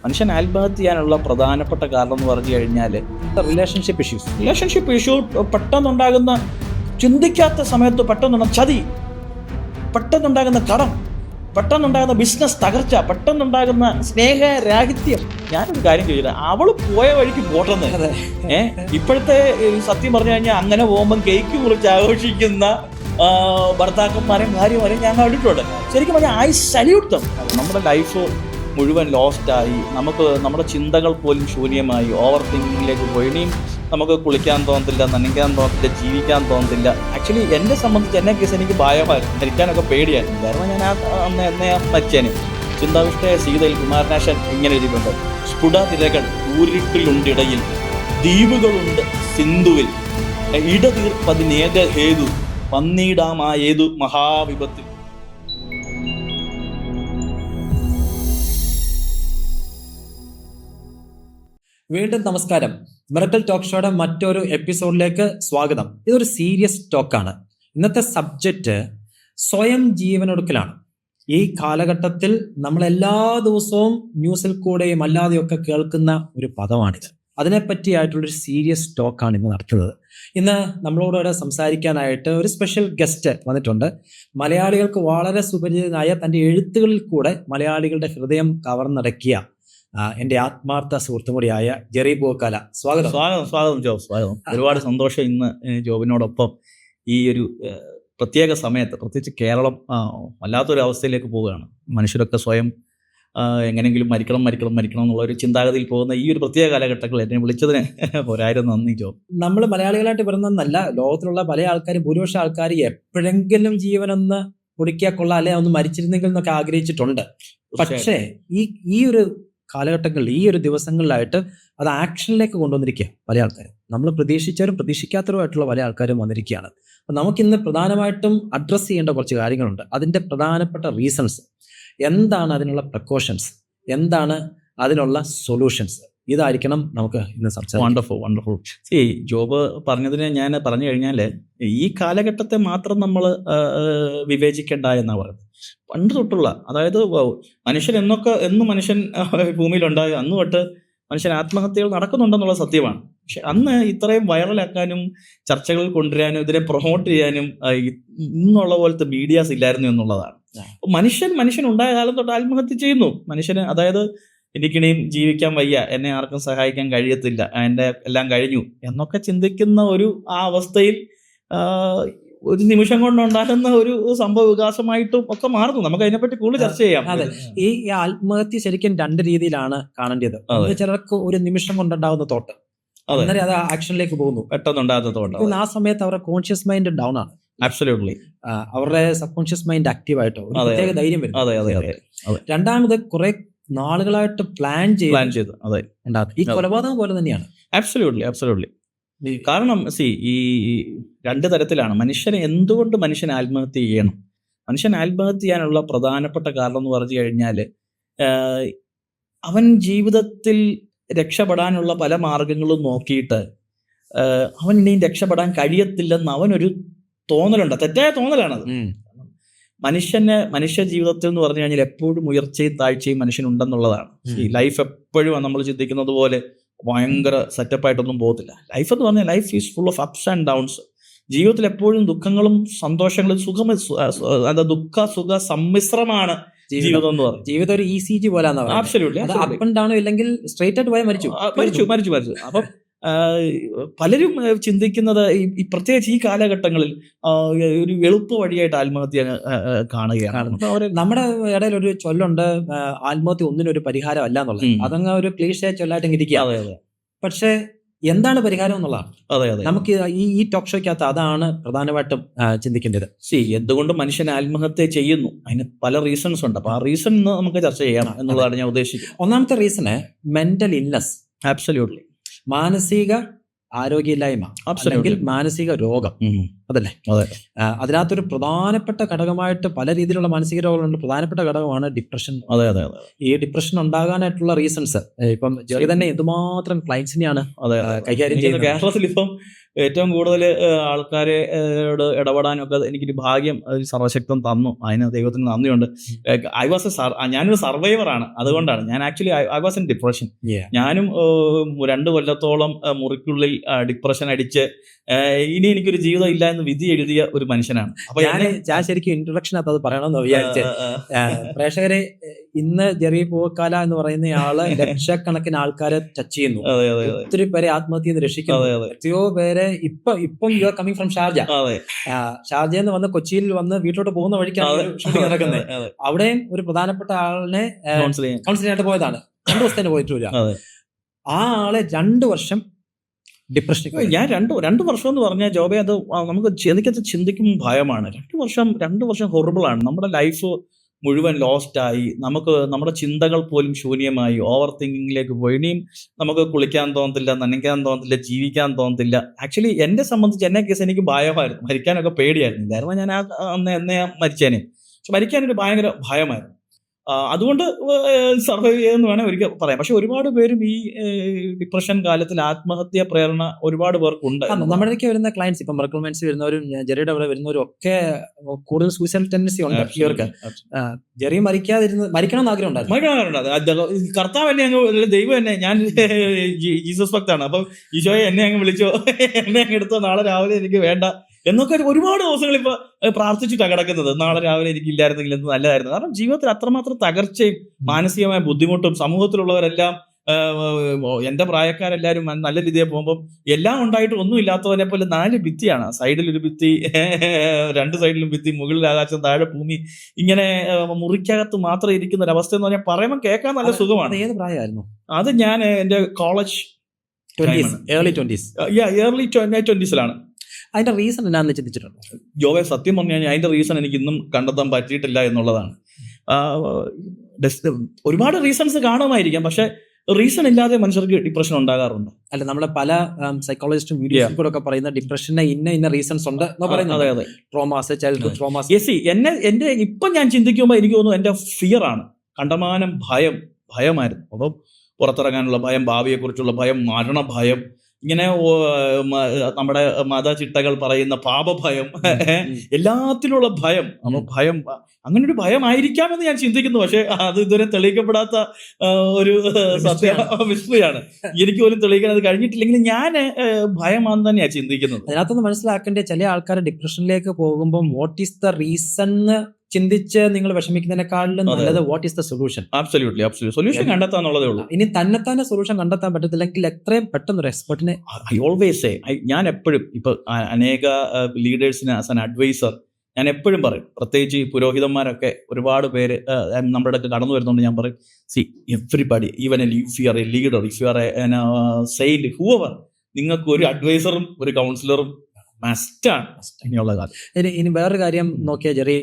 മനുഷ്യൻ ആത്മഹത്യ ചെയ്യാനുള്ള പ്രധാനപ്പെട്ട കാരണം എന്ന് പറഞ്ഞു കഴിഞ്ഞാൽ റിലേഷൻഷിപ്പ് ഇഷ്യൂ പെട്ടെന്നുണ്ടാകുന്ന, ചിന്തിക്കാത്ത സമയത്ത് പെട്ടെന്നുണ്ടാകുന്ന ചതി, പെട്ടെന്നുണ്ടാകുന്ന കടം, പെട്ടെന്നുണ്ടാകുന്ന ബിസിനസ് തകർച്ച, പെട്ടെന്നുണ്ടാകുന്ന സ്നേഹരാഹിത്യം. ഞാനൊരു കാര്യം ചോദിച്ചില്ല, അവള് പോയ വഴിക്ക് പോട്ടെന്ന്. ഇപ്പോഴത്തെ സത്യം പറഞ്ഞു കഴിഞ്ഞാൽ അങ്ങനെ പോകുമ്പോൾ കേക്ക് മുറിച്ച് ആഘോഷിക്കുന്ന ഭർത്താക്കന്മാരെയും ഭാര്യമാരെയും ഞാൻ കണ്ടിട്ടുണ്ട്. ശരിക്കും പറഞ്ഞാൽ ഐ സല്യൂട്ട് ദം. നമ്മുടെ ലൈഫ് മുഴുവൻ ലോസ്റ്റായി, നമ്മുടെ ചിന്തകൾ പോലും ശൂന്യമായി, ഓവർ തിങ്കിങ്ങിലേക്ക് പോയി. ഇനിയും നമുക്ക് കുളിക്കാൻ തോന്നത്തില്ല, നനയ്ക്കാൻ തോന്നത്തില്ല, ജീവിക്കാൻ തോന്നത്തില്ല. ആക്ച്വലി എന്നെ സംബന്ധിച്ച് എന്നെ കേസ് എനിക്ക് ഭയമായിരുന്നു, മരിക്കാനൊക്കെ പേടിയായിരുന്നു. കാരണം ഞാൻ എന്നെ മരിച്ചേനെ. ചിന്താവിഷ്ടയ സീതയിൽ കുമാരനാശൻ ഇങ്ങനെ എഴുതിയിട്ടുണ്ട്: സ്ഫുട തിരകൾ ഊരിട്ടിലുണ്ടിടയിൽ, ദ്വീപുകളുണ്ട് സിന്ധുവിൽ, ഇടതീർപ്പതിനേക ഹേതു, വന്നീടാമായേതു മഹാവിപത്തിൽ. വീണ്ടും നമസ്കാരം. മിറക്കിൾ ടോക്ക് ഷോയുടെ മറ്റൊരു എപ്പിസോഡിലേക്ക് സ്വാഗതം. ഇതൊരു സീരിയസ് ടോക്കാണ്. ഇന്നത്തെ സബ്ജക്റ്റ് സ്വയം ജീവനൊടുക്കലാണ്. ഈ കാലഘട്ടത്തിൽ നമ്മൾ എല്ലാ ദിവസവും ന്യൂസിൽ കൂടെയും അല്ലാതെയൊക്കെ കേൾക്കുന്ന ഒരു പദമാണിത്. അതിനെപ്പറ്റിയായിട്ടുള്ളൊരു സീരിയസ് ടോക്കാണ് ഇന്ന് നടത്തുന്നത്. ഇന്ന് നമ്മളോട് സംസാരിക്കാനായിട്ട് ഒരു സ്പെഷ്യൽ ഗസ്റ്റ് വന്നിട്ടുണ്ട്. മലയാളികൾക്ക് വളരെ സുപരിചിതനായ തൻ്റെ എഴുത്തുകളിൽ കൂടെ മലയാളികളുടെ ഹൃദയം കവർന്നടക്കിയ എൻ്റെ ആത്മാർത്ഥ സുഹൃത്തും കൂടിയായ ജെറി പൂക്കാല. സ്വാഗതം ജോബ്. സ്വാഗതം. ഒരുപാട് സന്തോഷം ഇന്ന് ജോബിനോടൊപ്പം ഈ ഒരു പ്രത്യേക സമയത്ത്, പ്രത്യേകിച്ച് കേരളം വല്ലാത്തൊരു അവസ്ഥയിലേക്ക് പോവുകയാണ്. മനുഷ്യരൊക്കെ സ്വയം എങ്ങനെയെങ്കിലും മരിക്കണം എന്നുള്ള ഒരു ചിന്താഗതിയിൽ പോകുന്ന ഈ ഒരു പ്രത്യേക കാലഘട്ടങ്ങളിൽ എന്നെ വിളിച്ചതിന് ഒരായിരം നന്ദി ജോബ്. നമ്മൾ മലയാളികളായിട്ട് പറയുന്നതല്ല, ലോകത്തിലുള്ള പല ആൾക്കാരും, ഭൂരിപക്ഷം ആൾക്കാർ എപ്പോഴെങ്കിലും ജീവനൊന്ന് ഒടുക്കിയാൽ കൊള്ളാം, അല്ലെ ഒന്ന് മരിച്ചിരുന്നെങ്കിൽ എന്നൊക്കെ ആഗ്രഹിച്ചിട്ടുണ്ട്. പക്ഷേ ഈ ഒരു കാലഘട്ടങ്ങളിൽ, ഈ ഒരു ദിവസങ്ങളിലായിട്ട് അത് ആക്ഷനിലേക്ക് കൊണ്ടുവന്നിരിക്കുക പല ആൾക്കാരും. നമ്മൾ പ്രതീക്ഷിച്ചവരും പ്രതീക്ഷിക്കാത്തവരുമായിട്ടുള്ള പല ആൾക്കാരും വന്നിരിക്കുകയാണ്. അപ്പം നമുക്കിന്ന് പ്രധാനമായിട്ടും അഡ്രസ്സ് ചെയ്യേണ്ട കുറച്ച് കാര്യങ്ങളുണ്ട്. അതിൻ്റെ പ്രധാനപ്പെട്ട റീസൺസ് എന്താണ്, അതിനുള്ള പ്രിക്കോഷൻസ് എന്താണ്, അതിനുള്ള സൊല്യൂഷൻസ്, ഇതായിരിക്കണം നമുക്ക് ഇന്ന് സംസാരിക്കാം. വണ്ടർഫുൾ. ജോബ് പറഞ്ഞതിന് ഞാൻ പറഞ്ഞു കഴിഞ്ഞാൽ ഈ കാലഘട്ടത്തെ മാത്രം നമ്മൾ വിവേചിക്കേണ്ട എന്നാണ് പറയുന്നത്. പണ്ട് തൊട്ടുള്ള, അതായത് മനുഷ്യൻ എന്നും മനുഷ്യൻ ഭൂമിയിലുണ്ടായി അന്ന് തൊട്ട് മനുഷ്യൻ ആത്മഹത്യകൾ നടക്കുന്നുണ്ടെന്നുള്ള സത്യമാണ്. പക്ഷെ അന്ന് ഇത്രയും വൈറലാക്കാനും ചർച്ചകളിൽ കൊണ്ടുവരാനും ഇതിനെ പ്രൊമോട്ട് ചെയ്യാനും ഇന്നുള്ള പോലത്തെ മീഡിയാസ് ഇല്ലായിരുന്നു എന്നുള്ളതാണ്. മനുഷ്യൻ ഉണ്ടായ കാലം തൊട്ട് ആത്മഹത്യ ചെയ്യുന്നു. മനുഷ്യന്, അതായത് എനിക്കിനിയും ജീവിക്കാൻ വയ്യ, എന്നെ ആർക്കും സഹായിക്കാൻ കഴിയത്തില്ല, എൻ്റെ എല്ലാം കഴിഞ്ഞു എന്നൊക്കെ ചിന്തിക്കുന്ന ആ അവസ്ഥയിൽ ഒരു നിമിഷം കൊണ്ടുണ്ടാകുന്ന ഒരു സംഭവ വികാസമായിട്ടും ഒക്കെ മാറുന്നു. നമുക്ക് അതിനെപ്പറ്റി കൂടുതൽ ചർച്ച ചെയ്യാം. അതെ, ഈ ആത്മഹത്യ ശരിക്കും രണ്ട് രീതിയിലാണ് കാണേണ്ടത്. ചിലർക്ക് ഒരു നിമിഷം കൊണ്ടുണ്ടാകുന്ന തോട്ട്, അന്നേരം അത് ആക്ഷനിലേക്ക് പോകുന്നു, പെട്ടെന്നുണ്ടാകുന്ന തോട്ട്. ആ സമയത്ത് അവരുടെ കോൺഷ്യസ് മൈൻഡ് ഡൗൺ ആണ്. അബ്സല്യൂട്ട്ലി. അവരുടെ സബ് കോൺഷ്യസ് മൈൻഡ് ആക്റ്റീവ് ആയിട്ടോ പ്രത്യേക ധൈര്യം വരും. രണ്ടാമത് കുറെ നാളുകളായിട്ട് പ്ലാൻ ചെയ്ത് ഈ കൊലപാതകം പോലെ തന്നെയാണ്. അബ്സല്യൂട്ട്ലി. കാരണം ഈ രണ്ട് തരത്തിലാണ്. എന്തുകൊണ്ട് മനുഷ്യൻ ആത്മഹത്യ ചെയ്യണം? മനുഷ്യൻ ആത്മഹത്യ ചെയ്യാനുള്ള പ്രധാനപ്പെട്ട കാരണം എന്ന് പറഞ്ഞു കഴിഞ്ഞാൽ അവൻ ജീവിതത്തിൽ രക്ഷപ്പെടാനുള്ള പല മാർഗങ്ങളും നോക്കിയിട്ട് അവൻ ഇനിയും രക്ഷപ്പെടാൻ കഴിയത്തില്ലെന്ന് അവനൊരു തോന്നലുണ്ട്. തെറ്റായ തോന്നലാണത്. മനുഷ്യ ജീവിതത്തിൽ എന്ന് പറഞ്ഞു കഴിഞ്ഞാൽ എപ്പോഴും ഉയർച്ചയും താഴ്ചയും മനുഷ്യനുണ്ടെന്നുള്ളതാണ്. ഈ ലൈഫ് എപ്പോഴും നമ്മൾ ചിന്തിക്കുന്നത് പോലെ ഭയങ്കര സെറ്റപ്പായിട്ടൊന്നും പോകത്തില്ല. ലൈഫ് എന്ന് പറഞ്ഞാൽ life is full of ups and downs. ജീവിതത്തിൽ എപ്പോഴും ദുഃഖങ്ങളും സന്തോഷങ്ങളും ദുഃഖ സുഖ സമ്മിശ്രമാണ് ജീവിതം എന്ന് പറയുന്നത്. ജീവിതം ഒരു ECG പോലെ ഇല്ലെങ്കിൽ സ്ട്രേറ്റ് ആയിട്ട് പോയാൽ മരിച്ചു. അപ്പം പലരും ചിന്തിക്കുന്നത് ഈ പ്രത്യേകിച്ച് ഈ കാലഘട്ടങ്ങളിൽ ഒരു എളുപ്പ വഴിയായിട്ട് ആത്മഹത്യ കാണുകയാണ്. നമ്മുടെ ഇടയിൽ ഒരു ചൊല്ലുണ്ട്, ആത്മഹത്യ ഒന്നിനൊരു പരിഹാരം അല്ല എന്നുള്ളത്. അതങ്ങ് ഒരു ക്ലീഷേ ചൊല്ലായിട്ട് ഇരിക്കുക. പക്ഷെ എന്താണ് പരിഹാരം എന്നുള്ളതാണ് നമുക്ക് ഈ ടോക്ക് ഷോയ്ക്കകത്ത് അതാണ് പ്രധാനമായിട്ടും ചിന്തിക്കേണ്ടത്. എന്തുകൊണ്ട് മനുഷ്യൻ ആത്മഹത്യ ചെയ്യുന്നു, അതിന് പല റീസൺസ് ഉണ്ട്. അപ്പൊ ആ റീസൺ നമുക്ക് ചർച്ച ചെയ്യണം എന്നുള്ളതാണ് ഞാൻ ഉദ്ദേശിക്കുന്നത്. ഒന്നാമത്തെ റീസണ് മെന്റൽ ഇൽനെസ്. അബ്സല്യൂട്ട്ലി. മാനസിക ആരോഗ്യമില്ലായ്മ അല്ലെങ്കിൽ മാനസിക രോഗം, അതല്ലേ? അതിനകത്തൊരു പ്രധാനപ്പെട്ട ഘടകമായിട്ട് പല രീതിയിലുള്ള മാനസിക രോഗങ്ങളുണ്ട്. പ്രധാനപ്പെട്ട ഘടകമാണ് ഡിപ്രഷൻ. ഈ ഡിപ്രഷൻ ഉണ്ടാകാനായിട്ടുള്ള റീസൺസ് ഇപ്പം ജെറി തന്നെ എന്തുമാത്രം ക്ലയൻസിനെയാണ് കൈകാര്യം ചെയ്യുന്നത്. കേരളത്തിൽ ഇപ്പം ഏറ്റവും കൂടുതൽ ആൾക്കാരോട് ഇടപെടാനും ഒക്കെ എനിക്കൊരു ഭാഗ്യം സർവശക്തൻ തന്നു. അതിന് ദൈവത്തിന് നന്ദിയുണ്ട്. ഞാനൊരു സർവൈവറാണ്. അതുകൊണ്ടാണ് ഞാൻ actually I was in depression. ഞാനും 2 കൊല്ലത്തോളം മുറിക്കുള്ളിൽ ഡിപ്രഷൻ അടിച്ച് ഇനി എനിക്കൊരു ജീവിതം ഇല്ല എന്ന് വിധി എഴുതിയ ഒരു മനുഷ്യനാണ്. അപ്പൊ ഞാൻ ശരിക്കും ഇൻട്രൊഡക്ഷനകത്ത് അത് പറയണമെന്ന് വിചാരിച്ചേ. പ്രേക്ഷകരെ, ഇന്ന് ജെറി പൂവക്കാല എന്ന് പറയുന്ന ആള് ലക്ഷക്കണക്കിന് ആൾക്കാരെ ടച്ച് ചെയ്യുന്നു. ഒത്തിരി പേരെ ആത്മഹത്യ ചെയ്ത് രക്ഷിക്കുന്നു. എത്രയോ പേരെ ഇപ്പം you are coming from Sharjah. ഷാർജയിൽ നിന്ന് വന്ന് കൊച്ചിയിൽ വന്ന് വീട്ടിലോട്ട് പോകുന്ന വഴിക്കാണ് ഷൂട്ടിംഗ് നടക്കുന്നത്. അവിടെയും ഒരു പ്രധാനപ്പെട്ട ആളിനെ കൗൺസിലിംഗ് ആയിട്ട് പോയതാണ്. 2 ദിവസത്തിന് പോയിട്ടില്ല. ആ ആളെ 2 വർഷം ഡിപ്രഷൻ. ഞാൻ 2 വർഷം എന്ന് പറഞ്ഞാൽ ജോബെ, അത് നമുക്ക് എനിക്കത് ചിന്തിക്കുമ്പോൾ ഭയമാണ്. 2 വർഷം ഹൊറിബിളാണ്. നമ്മുടെ ലൈഫ് മുഴുവൻ ലോസ്റ്റായി, നമുക്ക് നമ്മുടെ ചിന്തകൾ പോലും ശൂന്യമായി, ഓവർ തിങ്കിങ്ങിലേക്ക് പോയി. ഇനിയും നമുക്ക് കുളിക്കാൻ തോന്നത്തില്ല, നനയ്ക്കാൻ തോന്നത്തില്ല, ജീവിക്കാൻ തോന്നത്തില്ല. ആക്ച്വലി എന്നെ സംബന്ധിച്ച് എന്നെ കേസ് എനിക്ക് ഭയമായിരുന്നു. മരിക്കാനൊക്കെ പേടിയായിരുന്നു. ഇല്ലായിരുന്നു ഞാൻ എന്നെ മരിച്ചേനെ. പക്ഷെ മരിക്കാനൊരു ഭയങ്കര ഭയമായിരുന്നു. അതുകൊണ്ട് സർവൈവ് ചെയ്തെന്ന് വേണേൽ ഒരിക്കൽ പറയാം. പക്ഷെ ഒരുപാട് പേരും ഈ ഡിപ്രഷൻ കാലത്തിൽ ആത്മഹത്യാ പ്രേരണ ഒരുപാട് പേർക്കുണ്ട്. നമ്മുടെയൊക്കെ വരുന്ന ക്ലയൻസ്, ഇപ്പം റിക്രൂട്ട്മെന്റ്സ് വരുന്നവരും ജെറിയുടെ അവിടെ വരുന്നവരും ഒക്കെ കൂടുതൽ സൂയിസൈഡ് ടെൻഡൻസി ഉണ്ട് ഇവർക്ക്. ജെറി മരിക്കണമെന്ന് ആഗ്രഹം ഉണ്ടായിരുന്നു. കർത്താവ് എന്നെ അങ്ങ്, ദൈവം എന്നെ, ഞാൻ ജീസസ് ഭക്താണ്. അപ്പം ഈശോയെ എന്നെ അങ്ങ് വിളിച്ചോ, എന്നെ അങ്ങ് എടുത്തോ, നാളെ രാവിലെ എനിക്ക് വേണ്ട എന്നൊക്കെ ഒരുപാട് ദിവസങ്ങൾ ഇപ്പൊ പ്രാർത്ഥിച്ചിട്ടാണ് കിടക്കുന്നത്. നാളെ രാവിലെ എനിക്ക് ഇല്ലായിരുന്നെങ്കിൽ എന്ത് നല്ലതായിരുന്നു. കാരണം ജീവിതത്തിൽ അത്രമാത്രം തകർച്ചയും മാനസികമായ ബുദ്ധിമുട്ടും, സമൂഹത്തിലുള്ളവരെല്ലാം എന്റെ പ്രായക്കാരെല്ലാരും നല്ല രീതിയിൽ പോകുമ്പോൾ എല്ലാം ഉണ്ടായിട്ട് ഒന്നും ഇല്ലാത്തവരെ പോലെ 4 ഭിത്തിയാണ്. സൈഡിലൊരു ഭിത്തി, 2 സൈഡിലും ഭിത്തി, മുകളിൽ ആകാശം, താഴെ ഭൂമി, ഇങ്ങനെ മുറിക്കകത്ത് മാത്രം ഇരിക്കുന്ന ഒരു അവസ്ഥ എന്ന് പറഞ്ഞാൽ പറയുമ്പോൾ കേൾക്കാൻ നല്ല സുഖമാണ്. ഏത് പ്രായമായിരുന്നു അത്? ഞാൻ എന്റെ കോളേജ് ഏർലി 20s. അതിന്റെ റീസൺ എന്നാന്ന് ചിന്തിച്ചിട്ടുണ്ട് ജോബെ? സത്യം പറഞ്ഞു കഴിഞ്ഞാൽ അതിന്റെ റീസൺ എനിക്ക് ഇന്നും കണ്ടെത്താൻ പറ്റിയിട്ടില്ല എന്നുള്ളതാണ്. ഒരുപാട് റീസൺസ് കാണുമായിരിക്കാം, പക്ഷെ റീസൺ ഇല്ലാതെ മനുഷ്യർക്ക് ഡിപ്രഷൻ ഉണ്ടാകാറുണ്ട്. അല്ല, നമ്മളെ പല സൈക്കോളജിസ്റ്റും വീഡിയോസും കൂടെ ഒക്കെ പറയുന്ന ഡിപ്രഷന് ഇന്ന റീസൺസ് ഉണ്ട് എന്ന് പറയുന്നത്. അതെ, ട്രോമാസ്, ചൈൽഡ്ഹുഡ് ട്രോമാസ്. എന്റെ ഇപ്പം ഞാൻ ചിന്തിക്കുമ്പോൾ എനിക്ക് തോന്നുന്നു എന്റെ ഫിയർ ആണ്. കണ്ടമാനം ഭയമായിരുന്നു. അപ്പം പുറത്തിറങ്ങാനുള്ള ഭയം, ഭാവിയെക്കുറിച്ചുള്ള ഭയം, മരണഭയം, ഇങ്ങനെ നമ്മുടെ മതചിട്ടകൾ പറയുന്ന പാപഭയം, എല്ലാത്തിലുള്ള ഭയം. ഭയം അങ്ങനെ ഒരു ഭയമായിരിക്കാമെന്ന് ഞാൻ ചിന്തിക്കുന്നു. പക്ഷെ അത് ഇതുവരെ തെളിയിക്കപ്പെടാത്ത ഒരു മിസ്റ്ററിയാണ്. എനിക്ക് പോലും തെളിയിക്കാൻ അത് കഴിഞ്ഞിട്ടില്ലെങ്കിൽ ഞാൻ ഭയമാണെന്ന് തന്നെയാണ് ചിന്തിക്കുന്നത്. അതിനകത്തൊന്ന് മനസ്സിലാക്കേണ്ട, ചില ആൾക്കാർ ഡിപ്രഷനിലേക്ക് പോകുമ്പോൾ വാട്ട് ഈസ് ദ റീസൺ ചിന്തിച്ച് നിങ്ങൾ വിഷമിക്കുന്നതിനേക്കാളും നല്ലത് what is the solution. Absolutely solution കണ്ടെത്താന്നുള്ളതേ ഉള്ളൂ. ഇനി തന്നെ സൊല്യൂഷൻ കണ്ടെത്താൻ പറ്റത്തില്ലെങ്കിൽ എത്രയും പെട്ടെന്ന് ഒരു എക്സ്പെർട്ടിനെ, ഐ ഓൾവേസ് സേ, ഞാൻ എപ്പോഴും ഇപ്പൊ അനേക ലീഡേഴ്സിന് ആസ് ആൻ അഡ്വൈസർ ഞാൻ എപ്പോഴും പറയും, പ്രത്യേകിച്ച് ഈ പുരോഹിതന്മാരൊക്കെ ഒരുപാട് പേര് നമ്മുടെ അടുത്ത് കടന്നു വരുന്നുണ്ട്. ഞാൻ പറയും, C everybody, even if you are A leader, if you are A sailed, Hoover, നിങ്ങൾക്ക് ഒരു അഡ്വൈസറും ഒരു കൗൺസിലറും മസ്റ്റാണ് ഇനിയുള്ള കാലം. ഇനി വേറൊരു കാര്യം നോക്കിയാൽ ജെറി,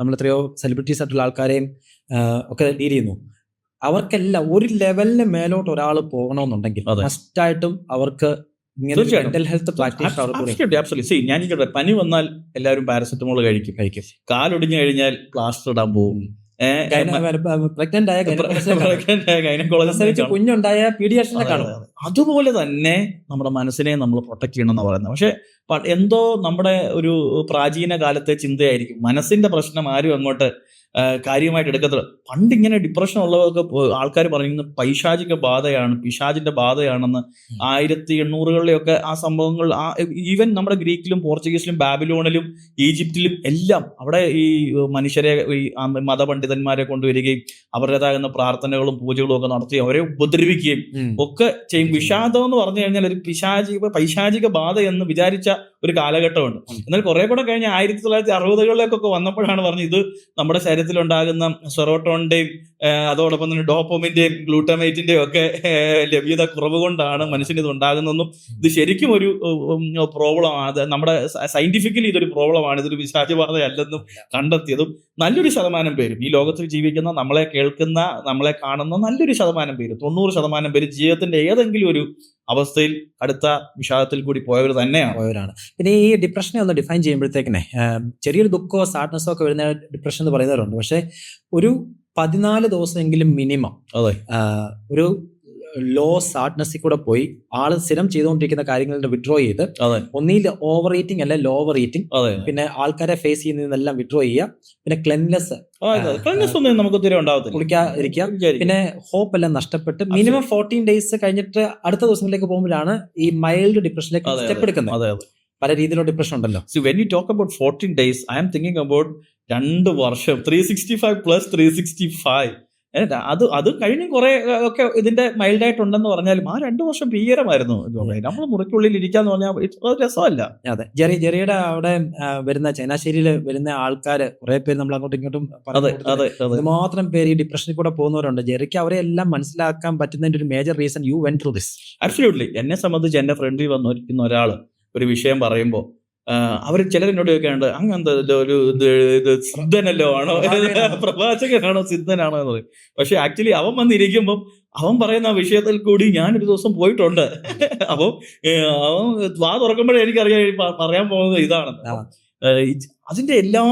നമ്മൾ എത്രയോ സെലിബ്രിറ്റീസ് ആയിട്ടുള്ള ആൾക്കാരെയും ഒക്കെ ഡീൽ ചെയ്യുന്നു. അവർക്കെല്ലാം ഒരു ലെവലിന് മേലോട്ട് ഒരാൾ പോകണമെന്നുണ്ടെങ്കിൽ മസ്റ്റായിട്ടും അവർക്ക് മെന്റൽ ഹെൽത്ത് പ്രാക്ടീസ്. ഞാൻ പനി വന്നാൽ എല്ലാവരും പാരസെറ്റമോൾ കഴിക്കും. കാലൊടിഞ്ഞു കഴിഞ്ഞാൽ പ്ലാസ്റ്റർ ഇടാൻ പോകും. കുഞ്ഞുണ്ടായ പീഡിയാട്രിഷനെ കാണും. അതുപോലെ തന്നെ നമ്മുടെ മനസ്സിനെ നമ്മൾ പ്രൊട്ടക്ട് ചെയ്യണം എന്ന് പറയുന്നത്. പക്ഷെ എന്തോ നമ്മുടെ ഒരു പ്രാചീന കാലത്തെ ചിന്തയായിരിക്കും, മനസ്സിന്റെ പ്രശ്നം ആരും അങ്ങോട്ട് കാര്യമായിട്ട് എടുക്കത്തില്ല. പണ്ടിങ്ങനെ ഡിപ്രഷൻ ഉള്ളവർക്ക് ആൾക്കാർ പറയുന്നത് പൈശാചിക ബാധയാണ്, പിശാചിന്റെ ബാധയാണെന്ന്. 1800-കളിലൊക്കെ ആ സംഭവങ്ങൾ, ഈവൻ നമ്മുടെ ഗ്രീക്കിലും പോർച്ചുഗീസിലും ബാബിലോണിലും ഈജിപ്തിലും എല്ലാം അവിടെ ഈ മനുഷ്യരെ, ഈ മതപണ്ഡിതന്മാരെ കൊണ്ടുവരികയും അവരുടേതാകുന്ന പ്രാർത്ഥനകളും പൂജകളും ഒക്കെ നടത്തി അവരെ ഉപദ്രവിക്കുകയും ഒക്കെ ചെയ്യും. വിഷാദം എന്ന് പറഞ്ഞു കഴിഞ്ഞാൽ ഒരു പൈശാചിക ബാധ എന്ന് വിചാരിച്ച ഒരു കാലഘട്ടമുണ്ട്. എന്നാൽ കുറെ കൂടെ കഴിഞ്ഞ് 1960-കളിലേക്കൊക്കെ വന്നപ്പോഴാണ് പറഞ്ഞത് ഇത് നമ്മുടെ ശരീരത്തിലുണ്ടാകുന്ന സെറോട്ടോണിന്റെയും അതോടൊപ്പം തന്നെ ഡോപ്പമിന്റെയും ഗ്ലൂട്ടമേറ്റിന്റെയും ഒക്കെ ലഭ്യത കുറവ് കൊണ്ടാണ് മനുഷ്യന് ഇത് ഉണ്ടാകുന്നതെന്നും ഇത് ശരിക്കും ഒരു പ്രോബ്ലമാണ്, നമ്മുടെ സയന്റിഫിക്കലി ഇതൊരു പ്രോബ്ലമാണ്, ഇതൊരു പിശാചബാധയല്ലെന്നും കണ്ടെത്തിയതും നല്ലൊരു ശതമാനം പേരും ഈ ലോകത്തിൽ ജീവിക്കുന്ന, നമ്മളെ കേൾക്കുന്ന, നമ്മളെ കാണുന്ന നല്ലൊരു ശതമാനം പേര്, 90% പേര് ജീവിതത്തിന്റെ ഏതെങ്കിലും ഒരു അവസ്ഥയിൽ അടുത്ത വിഷാദത്തിൽ കൂടി പോയവർ തന്നെയാണ്. പിന്നെ ഈ ഡിപ്രഷനെ ഒന്ന് ഡിഫൈൻ ചെയ്യുമ്പോഴത്തേക്കിനെ ചെറിയൊരു ദുഃഖമോ സാഡ്നെസ്സോ ഒക്കെ വരുന്ന ഡിപ്രഷൻ എന്ന് പറയുന്നവരുണ്ട്. പക്ഷെ ഒരു 14 ദിവസമെങ്കിലും മിനിമം ഒരു ലോ സാഡ്നെസ്സിൽ കൂടെ പോയി ആള് സ്ഥിരം ചെയ്തുകൊണ്ടിരിക്കുന്ന കാര്യങ്ങളിൽ വിഡ്രോ ചെയ്ത് അതെ ഒന്നിൽ ഓവർ ഈറ്റിംഗ് അല്ലെ ലോവർ ഈറ്റിംഗ്, അതെ പിന്നെ ആൾക്കാരെ ഫേസ് ചെയ്യുന്നതെല്ലാം വിഡ്രോ ചെയ്യുക, പിന്നെ ക്ലെൻലെസ് ഒന്നും നമുക്ക് തീരെ ഉണ്ടാവത്തില്ല, കുളിക്കാതിരിക്കുക, പിന്നെ ഹോപ്പ് എല്ലാം നഷ്ടപ്പെട്ട് മിനിമം 14 days കഴിഞ്ഞിട്ട് അടുത്ത ദിവസങ്ങളിലേക്ക് പോകുമ്പോഴാണ് ഈ മൈൽഡ് ഡിപ്രഷനിലേക്ക് സ്റ്റെപ്പ് എടുക്കുന്നത്. അതെ അതെ. പല രീതിയിലുള്ള ഡിപ്രഷൻ ഉണ്ടല്ലോ. So when you talk about 14 days, I am thinking about 2 വർഷം 365 plus 365. അത് കഴിഞ്ഞ് കുറെ ഒക്കെ ഇതിന്റെ മൈൽഡ് ആയിട്ടുണ്ടെന്ന് പറഞ്ഞാലും ആ 2 വർഷം ഭീകരമായിരുന്നു. നമ്മൾ മുറിക്കുള്ളിൽ ഇരിക്കാന്ന് പറഞ്ഞാൽ രസമല്ല. അതെ, ജെറിയുടെ അവിടെ വരുന്ന ചങ്ങനാശ്ശേരിയിൽ വരുന്ന ആൾക്കാര് കുറെ പേര് നമ്മൾ അങ്ങോട്ടും ഇങ്ങോട്ടും മാത്രം പേര് ഈ ഡിപ്രഷനിൽ കൂടെ പോകുന്നവരുണ്ട്. ജെറിക്ക് അവരെ എല്ലാം മനസ്സിലാക്കാൻ പറ്റുന്നതിന്റെ ഒരു major reason U went through this. Absolutely. എന്നെ സംബന്ധിച്ച് എന്റെ ഫ്രണ്ടിൽ വന്നിരിക്കുന്ന ഒരാള് ഒരു വിഷയം പറയുമ്പോൾ അവർ ചിലരെന്നോട് ചോദിക്കാറുണ്ട്, അങ്ങനത്തെ ഇത് സിദ്ധനല്ലോ ആണോ, പ്രവാചകനാണോ, സിദ്ധനാണോ എന്ന് പറയും. പക്ഷെ ആക്ച്വലി അവൻ വന്നിരിക്കുമ്പോൾ അവൻ പറയുന്ന ആ വിഷയത്തിൽ കൂടി ഞാനൊരു ദിവസം പോയിട്ടുണ്ട്. അപ്പം അവൻ വാ തുറക്കുമ്പോഴേ എനിക്കറിയാം പറയാൻ പോകുന്നത് ഇതാണ്. അതിന്റെ എല്ലാ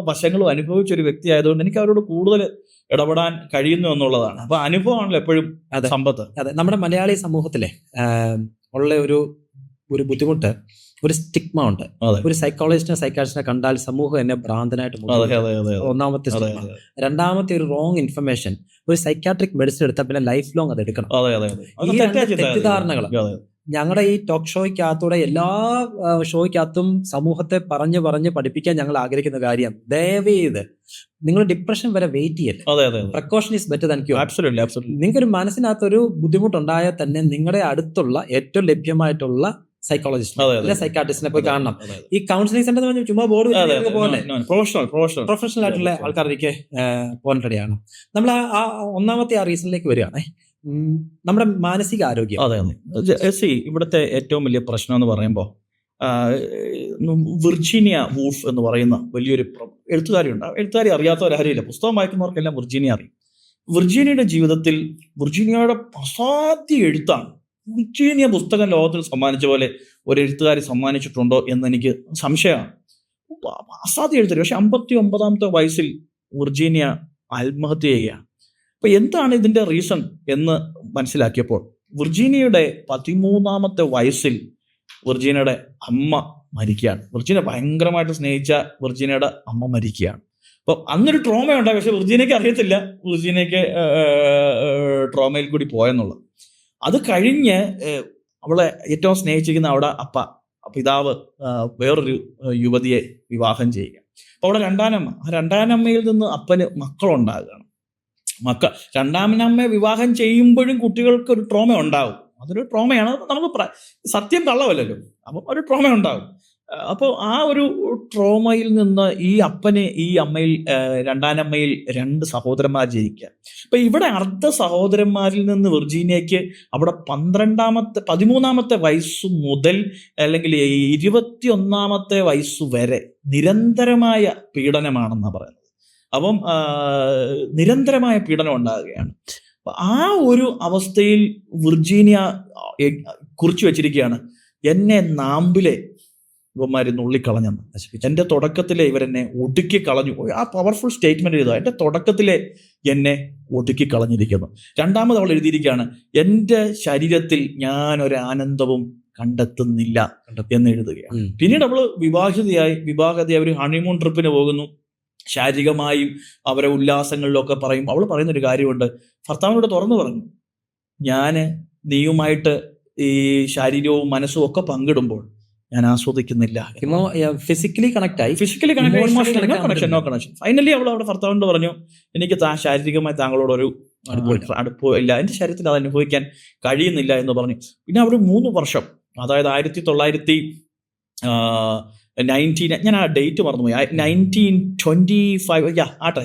വശങ്ങളും അനുഭവിച്ചൊരു വ്യക്തി ആയതുകൊണ്ട് എനിക്ക് അവരോട് കൂടുതൽ ഇടപെടാൻ കഴിയുന്നു എന്നുള്ളതാണ്. അപ്പൊ അനുഭവമാണല്ലോ എപ്പോഴും സമ്പത്ത്. അതെ, നമ്മുടെ മലയാളി സമൂഹത്തിലെ ഉള്ള ഒരു ബുദ്ധിമുട്ട്, ഒരു സ്റ്റിഗ്മ ഉണ്ട്. ഒരു സൈക്കോളജിസ്റ്റിനെ സൈക്കാട്രിസ്റ്റിനെ കണ്ടാൽ സമൂഹം എന്നെ ഭ്രാന്തനായിട്ട്, ഒന്നാമത്തെ സ്റ്റിഗ്മ. രണ്ടാമത്തെ ഒരു റോങ് ഇൻഫർമേഷൻ, ഒരു സൈക്കാട്രിക് മെഡിസിൻ എടുത്താൽ പിന്നെ ലൈഫ് ലോങ് അത് എടുക്കണം. ഈ തെറ്റിദ്ധാരണകൾ ഞങ്ങളുടെ ഈ ടോക്ക് ഷോയ്ക്കകത്തൂടെ എല്ലാ ഷോയ്ക്കകത്തും സമൂഹത്തെ പറഞ്ഞ് പഠിപ്പിക്കാൻ ഞങ്ങൾ ആഗ്രഹിക്കുന്ന കാര്യം, ദയവേത് നിങ്ങൾ ഡിപ്രഷൻ വരെ വെയിറ്റ് ചെയ്യല്ലേ. Precaution is better than cure. നിങ്ങൾക്കൊരു മനസ്സിനകത്തൊരു ബുദ്ധിമുട്ടുണ്ടായാൽ തന്നെ നിങ്ങളുടെ അടുത്തുള്ള ഏറ്റവും ലഭ്യമായിട്ടുള്ള സൈക്കോളജിസ്റ്റ് അല്ലെ സൈക്കാട്രിസ്റ്റിനെ പോയി കാണണം. ഈ കൗൺസിലിംഗ് സെന്റർ എന്ന് പറഞ്ഞാൽ ചുമ്മാ ബോർഡ് പോലെ പ്രൊഫഷണൽ ആയിട്ടുള്ള ആൾക്കാർക്ക് പോകേണ്ടതാണ്. നമ്മൾ ആ ഒന്നാമത്തെ ആ റീസണിലേക്ക് വരികയാണേ, നമ്മുടെ മാനസിക ആരോഗ്യം. ഇവിടുത്തെ ഏറ്റവും വലിയ പ്രശ്നം എന്ന് പറയുമ്പോൾ വിർജീനിയ വൂൾഫ് എന്ന് പറയുന്ന വലിയൊരു എഴുത്തുകാരിയുണ്ട്. എഴുത്തുകാരി അറിയാത്തവരാരുമില്ല, പുസ്തകം വായിക്കുന്നവർക്കെല്ലാം വിർജീനിയ അറിയും. വിർജീനിയയുടെ ജീവിതത്തിൽ വിർജീനിയയുടെ അസാധ്യ എഴുത്താണ്. വിർജീനിയ പുസ്തകം ലോകത്തിൽ സമ്മാനിച്ച പോലെ ഒരു എഴുത്തുകാരി സമ്മാനിച്ചിട്ടുണ്ടോ എന്ന് എനിക്ക് സംശയമാണ്. അസാധ്യ എഴുത്തുകാരി. പക്ഷെ 59ാമത്തെ വയസ്സിൽ വിർജീനിയ ആത്മഹത്യ ചെയ്യുകയാണ്. അപ്പൊ എന്താണ് ഇതിന്റെ റീസൺ എന്ന് മനസ്സിലാക്കിയപ്പോൾ വിർജീനിയയുടെ 13ാമത്തെ വയസ്സിൽ വിർജീനിയയുടെ അമ്മ മരിക്കുകയാണ്. വിർജീനിയ ഭയങ്കരമായിട്ട് സ്നേഹിച്ച വിർജീനിയയുടെ അമ്മ മരിക്കുകയാണ്. അപ്പൊ അന്നൊരു ട്രോമ ഉണ്ടായി. പക്ഷെ വിർജീനിയക്ക് അറിയത്തില്ല വിർജീനിയക്ക് ട്രോമയിൽ കൂടി പോയെന്നുള്ളത്. അത് കഴിഞ്ഞ് അവളെ ഏറ്റവും സ്നേഹിച്ചിരിക്കുന്ന അവിടെ പിതാവ് വേറൊരു യുവതിയെ വിവാഹം ചെയ്യുക. അപ്പൊ അവിടെ രണ്ടാനമ്മയിൽ നിന്ന് അപ്പന് മക്കളുണ്ടാകുകയാണ്. രണ്ടാമനമ്മയെ വിവാഹം ചെയ്യുമ്പോഴും കുട്ടികൾക്ക് ഒരു ട്രോമ ഉണ്ടാവും. അതൊരു ട്രോമയാണ്, നമുക്ക് സത്യം കള്ളമല്ലല്ലോ. അപ്പം ഒരു ട്രോമ ഉണ്ടാവും. അപ്പോൾ ആ ഒരു ട്രോമയിൽ നിന്ന് ഈ അപ്പന് ഈ അമ്മയിൽ രണ്ടാനമ്മയിൽ 2 സഹോദരന്മാർ ജനിക്കുക. അപ്പൊ ഇവിടെ അർദ്ധ സഹോദരന്മാരിൽ നിന്ന് വിർജീനിയക്ക് അവിടെ 13ാമത്തെ വയസ്സു മുതൽ അല്ലെങ്കിൽ 21ാമത്തെ വയസ്സു വരെ നിരന്തരമായ പീഡനമാണെന്നാണ് പറയുന്നത്. അപ്പം നിരന്തരമായ പീഡനം ഉണ്ടാകുകയാണ്. ആ ഒരു അവസ്ഥയിൽ വിർജീനിയ കുറിച്ചു വെച്ചിരിക്കുകയാണ്, എന്നെ നാമ്പിലെ ഇവന്മാര് നുള്ളിക്കളഞ്ഞെന്ന്. എൻ്റെ തുടക്കത്തിലെ ഇവരെന്നെ ഒടുക്കി കളഞ്ഞു. ആ പവർഫുൾ സ്റ്റേറ്റ്മെന്റ് എഴുതുക, എൻ്റെ തുടക്കത്തിലെ എന്നെ ഒടുക്കി കളഞ്ഞിരിക്കുന്നു. രണ്ടാമത് അവൾ എഴുതിയിരിക്കുകയാണ്, എൻ്റെ ശരീരത്തിൽ ഞാൻ ഒരു ആനന്ദവും കണ്ടെത്തുന്നില്ല എന്ന് എഴുതുകയാണ്. പിന്നീട് അവള് വിവാഹിതയായി ഒരു ഹണിമൂൺ ട്രിപ്പിന് പോകുന്നു. ശാരീരികമായും അവരെ ഉല്ലാസങ്ങളിലൊക്കെ പറയും. അവൾ പറയുന്നൊരു കാര്യമുണ്ട്, ഭർത്താവിനോട് തുറന്നു പറഞ്ഞു, ഞാൻ നീയുമായിട്ട് ഈ ശാരീരവും മനസ്സും ഒക്കെ പങ്കിടുമ്പോൾ ഞാൻ ആസ്വദിക്കുന്നില്ല. ഫിസിക്കലി കണക്ട് ആയി, നോ കണക്ഷൻ. ഫൈനലി അവൾ അവിടെ ഭർത്താവിനോട് പറഞ്ഞു, എനിക്ക് ശാരീരികമായി താങ്കളോടൊരു അടുപ്പം ഇല്ല, എൻ്റെ ശരീരത്തിൽ അത് അനുഭവിക്കാൻ കഴിയുന്നില്ല എന്ന് പറഞ്ഞു. പിന്നെ അവർ 3 വർഷം, അതായത് 1919, ഞാൻ ആ ഡേറ്റ് മറന്നുപോയി, 1925 ആട്ടെ,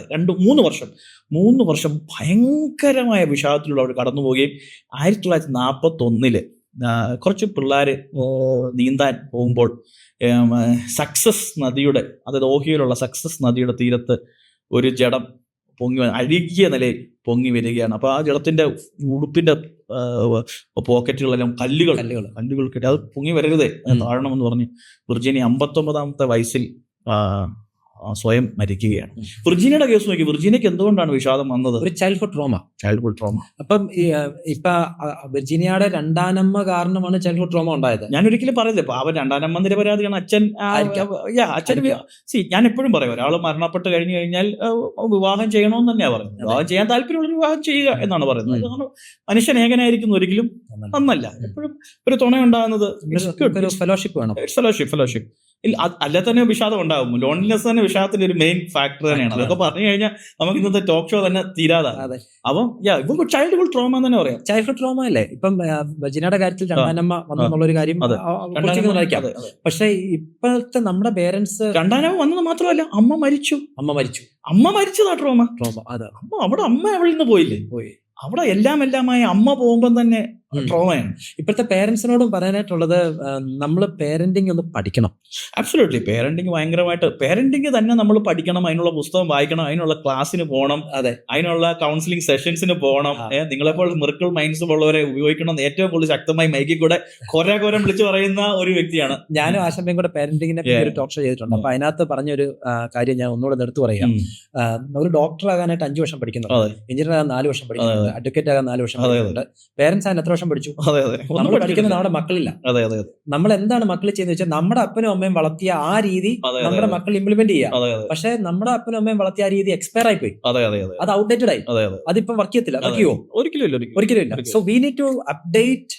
3 വർഷം ഭയങ്കരമായ വിഷാദത്തിലൂടെ അവർ കടന്നു പോവുകയും 1941 കുറച്ച് പിള്ളേർ നീന്താൻ പോകുമ്പോൾ സക്സസ് നദിയുടെ, അതായത് ഓഹിയിലുള്ള സക്സസ് നദിയുടെ തീരത്ത് ഒരു ജഡം അഴുകിയ നിലയിൽ പൊങ്ങി വരികയാണ്. അപ്പോൾ ആ ജഡത്തിൻ്റെ ഉടുപ്പിൻ്റെ പോക്കറ്റുകളെല്ലാം കല്ലുകൾ കെട്ടി അത് പൊങ്ങി വരരുതേ താഴണമെന്ന് പറഞ്ഞ് വിർജീനിയ 59ാമത്തെ വയസ്സിൽ സ്വയം മരിക്കുകയാണ്. വിർജീനിയയുടെ കേസ് നോക്കി, വിർജീനിയക്ക് എന്തുകൊണ്ടാണ് വിഷാദം വന്നത്? ഒരു ചൈൽഡ്ഹുഡ് ട്രോമ. അപ്പം ഇപ്പൊ വിർജീനിയയുടെ രണ്ടാനമ്മ കാരണമാണ് ചൈൽഡ്ഹുഡ് ട്രോമ ഉണ്ടായത്. ഞാൻ ഒരിക്കലും പറയില്ല, ഇപ്പൊ അവൻ രണ്ടാനമ്മ നിരപരാധിയാണ്. അച്ഛൻ ഞാൻ എപ്പോഴും പറയും, ഒരാൾ മരണപ്പെട്ട് കഴിഞ്ഞു കഴിഞ്ഞാൽ വിവാഹം ചെയ്യണമെന്ന് തന്നെയാണ് പറയുന്നത്. വിവാഹം ചെയ്യാൻ താല്പര്യമുള്ള വിവാഹം ചെയ്യുക എന്നാണ് പറയുന്നത്. കാരണം മനുഷ്യൻ ഏകനായിരിക്കുന്നു ഒരിക്കലും നന്നല്ല. എപ്പോഴും ഒരു തുണ ഉണ്ടാകുന്നത് ഫെലോഷിപ്പ് വേണം. ഫെലോഷിപ്പ് അല്ല തന്നെ വിഷാദം ഉണ്ടാകും. ലോൺലിനെസ് തന്നെ വിഷാദത്തിന്റെ ഒരു മെയിൻ ഫാക്ടർ തന്നെയാണ്. അതൊക്കെ പറഞ്ഞു കഴിഞ്ഞാൽ നമുക്ക് ഇന്നത്തെ ടോക്ക് ഷോ തന്നെ തീരാതാണ്. അപ്പം ഇപ്പൊ ചൈൽഡ്ഹുഡ് ട്രോമ എന്ന് തന്നെ പറയാം. ചൈൽഡ്ഹുഡ് ട്രോമ അല്ലേ? ഇപ്പം വിർജീനിയയുടെ കാര്യത്തിൽ രണ്ടാനമ്മ വന്നെന്നുള്ളൊരു കാര്യം. പക്ഷെ ഇപ്പോഴത്തെ നമ്മുടെ പേരൻസ് രണ്ടാനമ്മ വന്നത് മാത്രമല്ല, അമ്മ മരിച്ചതാ ട്രോമ. അതെ, അവിടെ അമ്മ അവളിൽ നിന്ന് പോയി. അവിടെ എല്ലാമായി അമ്മ പോകുമ്പോൾ തന്നെ ട്രോമയാണ്. ഇപ്പോഴത്തെ പേരൻസിനോടും പറയാനായിട്ടുള്ളത്, നമ്മൾ പേരന്റിങ് ഒന്ന് പഠിക്കണം. അബ്സല്യൂട്ട്ലി. പേരന്റിങ് ഭയങ്കരമായിട്ട്, പേരന്റിങ് തന്നെ നമ്മൾ പഠിക്കണം. അതിനുള്ള പുസ്തകം വായിക്കണം, അതിനുള്ള ക്ലാസ്സിന് പോകണം, അതിനുള്ള കൗൺസിലിംഗ് സെഷൻസിന് പോകണം. നിങ്ങളെപ്പോൾ മിറക്കിൾ മൈൻഡ്സ് ഉള്ളവരെ ഉപയോഗിക്കണം. ഏറ്റവും കൂടുതൽ ശക്തമായി മൈക്കിൽ കൂടെ കൊരം വിളിച്ചു പറയുന്ന ഒരു വ്യക്തിയാണ്. ഞാനും ആശമ്പയും കൂടെ പേരന്റിങ്ങിനെ ഒരു ടോക്ക് ഷോ ചെയ്തിട്ടുണ്ട്. അപ്പൊ അതിനകത്ത് പറഞ്ഞൊരു കാര്യം ഞാൻ ഒന്നുകൂടെ എടുത്തു പറയാം. ഒരു ഡോക്ടർ ആകാനായിട്ട് 5 വർഷം പഠിക്കുന്നുണ്ട്, എഞ്ചിനീയർ ആകാൻ 4 വർഷം പഠിക്കുന്നുണ്ട്, അഡ്വക്കേറ്റ് ആകാൻ 4 വർഷം പഠിക്കുന്നുണ്ട്. പേരൻസ് ആകാൻ എത്ര വർഷം പഠിച്ചു? നമ്മൾ പഠിക്കുന്നത് നമ്മുടെ മക്കളില്ല. നമ്മൾ എന്താണ് മക്കൾ ചെയ്യുന്നത് വെച്ചാൽ, നമ്മുടെ അപ്പനും അമ്മയും വളർത്തിയ ആ രീതി നമ്മുടെ മക്കൾ ഇംപ്ലിമെന്റ് ചെയ്യാം. പക്ഷെ നമ്മുടെ അപ്പനും അമ്മയും വളർത്തിയ ആ രീതി എക്സ്പയർ ആയി പോയി, അത് ഔട്ട്ഡേറ്റഡ് ആയി, അതിപ്പോ വർക്ക് ചെയ്യത്തില്ല. ഒരിക്കലും ഇല്ല. So we need to update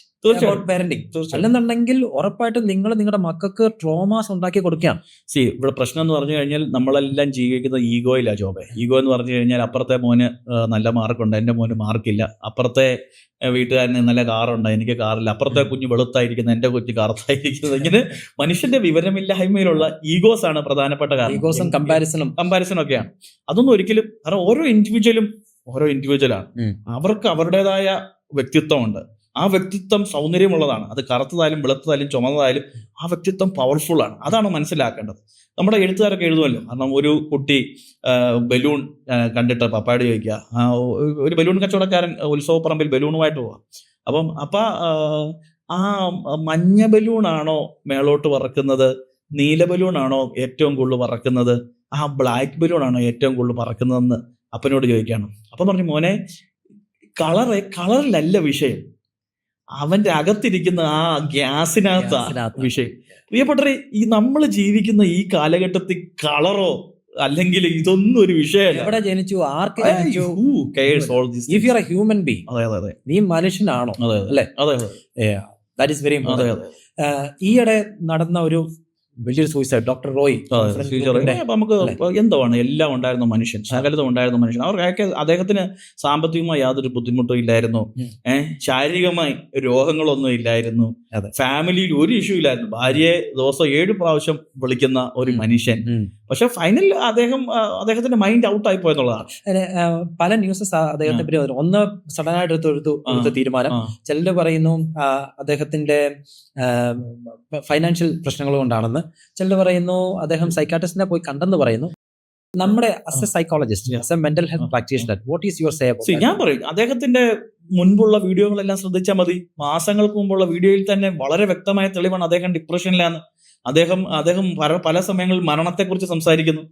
parenting. അല്ലെന്നുണ്ടെങ്കിൽ ഉറപ്പായിട്ടും നിങ്ങൾ നിങ്ങളുടെ മക്കൾക്ക് ട്രോമാസ് ഉണ്ടാക്കി കൊടുക്കുകയാണ്. ഇവിടെ പ്രശ്നം എന്ന് പറഞ്ഞു കഴിഞ്ഞാൽ, നമ്മളെല്ലാം ജീവിക്കുന്നത് ഈഗോയിലാ ജോബെ. ഈഗോ എന്ന് പറഞ്ഞു കഴിഞ്ഞാൽ, അപ്പുറത്തെ മോന് നല്ല മാർക്കുണ്ട്, എൻ്റെ മോന് മാർക്കില്ല. അപ്പുറത്തെ വീട്ടുകാരന് നല്ല കാറുണ്ട്, എനിക്ക് കാറില്ല. അപ്പുറത്തെ കുഞ്ഞ് വെളുത്തായിരിക്കുന്നത്, എൻ്റെ കുഞ്ഞ് കറുത്തായിരിക്കുന്നത്. ഇങ്ങനെ മനുഷ്യന്റെ വിവരമില്ലായ്മയിലുള്ള ഈഗോസ് ആണ് പ്രധാനപ്പെട്ട കാരണം. ഈഗോസും കമ്പാരിസണും ഒക്കെയാണ്. അതൊന്നും ഒരിക്കലും, കാരണം ഓരോ ഇൻഡിവിജ്വലാണ്. അവർക്ക് അവരുടേതായ വ്യക്തിത്വമുണ്ട്. ആ വ്യക്തിത്വം സൗന്ദര്യമുള്ളതാണ്. അത് കറുത്തതായാലും വെളുത്തതായാലും ചുമന്നതായാലും ആ വ്യക്തിത്വം പവർഫുൾ ആണ്. അതാണ് മനസ്സിലാക്കേണ്ടത്. നമ്മുടെ എഴുത്തുകാരൊക്കെ എഴുതുമല്ലോ. കാരണം ഒരു കുട്ടി ബലൂൺ കണ്ടിട്ട് പപ്പായോട് ചോദിക്കുക, ഒരു ബലൂൺ കച്ചവടക്കാരൻ ഉത്സവപ്പറമ്പിൽ ബലൂണുമായിട്ട് പോവാം. അപ്പം ആ മഞ്ഞ ബലൂണാണോ മേളോട്ട് പറക്കുന്നത്, നീല ബലൂണാണോ ഏറ്റവും കൂടുതൽ പറക്കുന്നത്, ആ ബ്ലാക്ക് ബലൂണാണോ ഏറ്റവും കൂടുതൽ പറക്കുന്നതെന്ന് അപ്പനോട് ചോദിക്കണം. അപ്പം പറഞ്ഞു, മോനെ, കളറിലല്ല വിഷയം, അവന്റെ അകത്തിരിക്കുന്ന ആ ഗ്യാസിനകത്താ വിഷയം. പ്രിയപ്പെട്ടവരെ, ഈ നമ്മൾ ജീവിക്കുന്ന ഈ കാലഘട്ടത്തിൽ കളറോ അല്ലെങ്കിൽ ഇതൊന്നും ഒരു വിഷയമല്ല. എവിടെ ജനിച്ചു, ആർക്ക് ജനിച്ചു, if you are A human being, നീ മനുഷ്യനാണോ? അല്ലേ? That is very important. ഈയിടെ നടന്ന ഒരു വലിയൊരു സൂയിസൈഡ്, ഡോക്ടർ റോയ്. നമുക്ക് എന്താണ്, എല്ലാം ഉണ്ടായിരുന്ന മനുഷ്യൻ, സകലതും ഉണ്ടായിരുന്ന മനുഷ്യൻ. അവർക്ക് അദ്ദേഹത്തിന് സാമ്പത്തികമായി യാതൊരു ബുദ്ധിമുട്ടും ഇല്ലായിരുന്നു, ശാരീരികമായി രോഗങ്ങളൊന്നും ഇല്ലായിരുന്നു, ഫാമിലിയിൽ ഒരു ഇഷ്യൂ ഇല്ലായിരുന്നു. ഭാര്യയെ ദിവസം 7 പ്രാവശ്യം വിളിക്കുന്ന ഒരു മനുഷ്യൻ. പക്ഷെ ഫൈനൽ അദ്ദേഹത്തിന്റെ മൈൻഡ് ഔട്ട് ആയി പോയെന്നുള്ളതാണ്. പല ന്യൂസസ് അദ്ദേഹത്തെ പറ്റി. ഒന്ന് സഡനായിട്ട് എടുത്ത തീരുമാനം. ചിലര് പറയുന്നു അദ്ദേഹത്തിന്റെ ഫൈനാൻഷ്യൽ പ്രശ്നങ്ങൾ കൊണ്ടാണെന്ന്. ചിലർ പറയുന്നു അദ്ദേഹം സൈക്കാട്രിസ്റ്റിനെ പോയി കണ്ടെന്ന് പറയുന്നു. നമ്മുടെ as A psychologist, as A mental health practitioner, what is your say about? ഞാൻ പറയും, അദ്ദേഹത്തിന്റെ മുൻപുള്ള വീഡിയോകളെല്ലാം ശ്രദ്ധിച്ചാൽ മതി. മാസങ്ങൾക്ക് മുമ്പുള്ള വീഡിയോയിൽ തന്നെ വളരെ വ്യക്തമായ തെളിവാണ് അദ്ദേഹം ഡിപ്രഷനിലാണ്. അദ്ദേഹം പല സമയങ്ങളിൽ മരണത്തെക്കുറിച്ച് സംസാരിക്കുന്നു.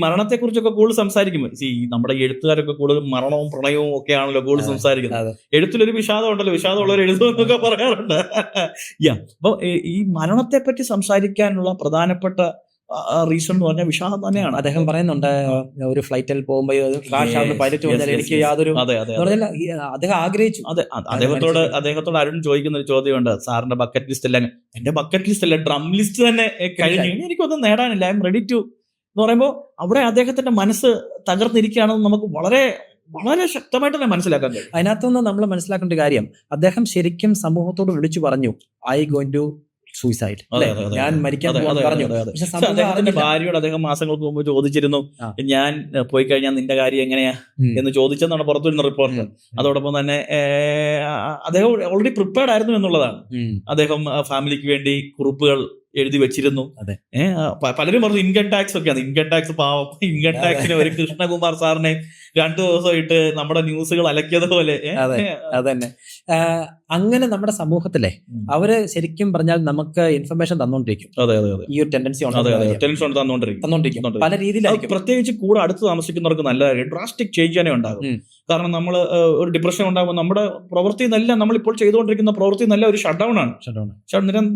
മരണത്തെക്കുറിച്ചൊക്കെ കൂടുതൽ സംസാരിക്കുമ്പോൾ നമ്മുടെ എഴുത്തുകാരൊക്കെ കൂടുതൽ മരണവും പ്രണയവും ഒക്കെ ആണല്ലോ കൂടുതൽ സംസാരിക്കുന്നത്. എഴുത്തിലൊരു വിഷാദം ഉണ്ടല്ലോ, വിഷാദമുള്ളവർ എഴുതുമെന്നൊക്കെ പറയാറുണ്ട്. അപ്പൊ ഈ മരണത്തെ പറ്റി സംസാരിക്കാനുള്ള പ്രധാനപ്പെട്ട റീസൺ എന്ന് പറഞ്ഞാൽ വിഷാദം തന്നെയാണ്. അദ്ദേഹം പറയുന്നുണ്ട്, ഒരു ഫ്ലൈറ്റിൽ പോകുമ്പോൾ പൈലറ്റ് പറഞ്ഞാൽ എനിക്ക് യാതൊരു, അദ്ദേഹം ആഗ്രഹിച്ചു. അദ്ദേഹത്തോട് അരുൺ ചോദിക്കുന്ന ഒരു ചോദ്യമുണ്ട്, സാറിന്റെ ബക്കറ്റ് ലിസ്റ്റ് എല്ലാം. എന്റെ ബക്കറ്റ് ലിസ്റ്റ് അല്ല, ഡ്രം ലിസ്റ്റ് തന്നെ കഴിഞ്ഞു, എനിക്കൊന്നും നേടാനില്ല, ഐ എം റെഡി ടു എന്ന് പറയുമ്പോൾ അവിടെ അദ്ദേഹത്തിന്റെ മനസ്സ് തകർന്നിരിക്കുകയാണെന്ന് നമുക്ക് വളരെ വളരെ ശക്തമായിട്ട് തന്നെ മനസ്സിലാക്കാൻ കഴിയും. അതിനകത്തുനിന്ന് നമ്മൾ മനസ്സിലാക്കേണ്ട കാര്യം, അദ്ദേഹം ശരിക്കും സമൂഹത്തോട് വിളിച്ചു പറഞ്ഞു, ഐ ഗോയിങ് ടു സൂയിസൈഡ്, ഞാൻ മരിക്കാൻ പറഞ്ഞു. അദ്ദേഹത്തിന്റെ ഭാര്യയോട് അദ്ദേഹം മാസങ്ങൾക്ക് മുമ്പ് ചോദിച്ചിരുന്നു, ഞാൻ പോയി കഴിഞ്ഞാൽ നിന്റെ കാര്യം എങ്ങനെയാ എന്ന് ചോദിച്ചെന്നാണ് പുറത്തു വരുന്ന റിപ്പോർട്ട്. അതോടൊപ്പം തന്നെ അദ്ദേഹം ഓൾറെഡി പ്രിപ്പയർഡ് ആയിരുന്നു എന്നുള്ളതാണ്. അദ്ദേഹം ഫാമിലിക്ക് വേണ്ടി കുറിപ്പുകൾ എഴുതി വെച്ചിരുന്നു. അതെ. പലരും പറഞ്ഞു ഇൻകം ടാക്സ് ഒക്കെയാണ്. ഇൻകം ടാക്സ് പാവം, ഇൻകം ടാക്സിന് ഒരു കൃഷ്ണകുമാർ സാറിനെ 2 ദിവസമായിട്ട് നമ്മുടെ ന്യൂസുകൾ അലക്കിയത് പോലെ. അതന്നെ. അങ്ങനെ നമ്മുടെ സമൂഹത്തിലെ അവര് ശരിക്കും പറഞ്ഞാൽ നമുക്ക് ഇൻഫർമേഷൻ തന്നോണ്ടിരിക്കും. ഈ ഒരു ടെൻഡൻസി തന്നോണ്ടിരിക്കും പല രീതിയിലായിരിക്കും. പ്രത്യേകിച്ച് കൂടെ അടുത്ത് താമസിക്കുന്നവർക്ക് നല്ലതായിരിക്കും. ഡ്രാസ്റ്റിക് ചേഞ്ച് തന്നെ ഉണ്ടാകും. കാരണം നമ്മൾ ഒരു ഡിപ്രഷൻ ഉണ്ടാകുമ്പോൾ നമ്മുടെ പ്രവൃത്തി നല്ല, നമ്മളിപ്പോൾ ചെയ്തുകൊണ്ടിരിക്കുന്ന പ്രവൃത്തി നല്ല ഒരു ഷട്ട് ഡൗൺ ആണ്.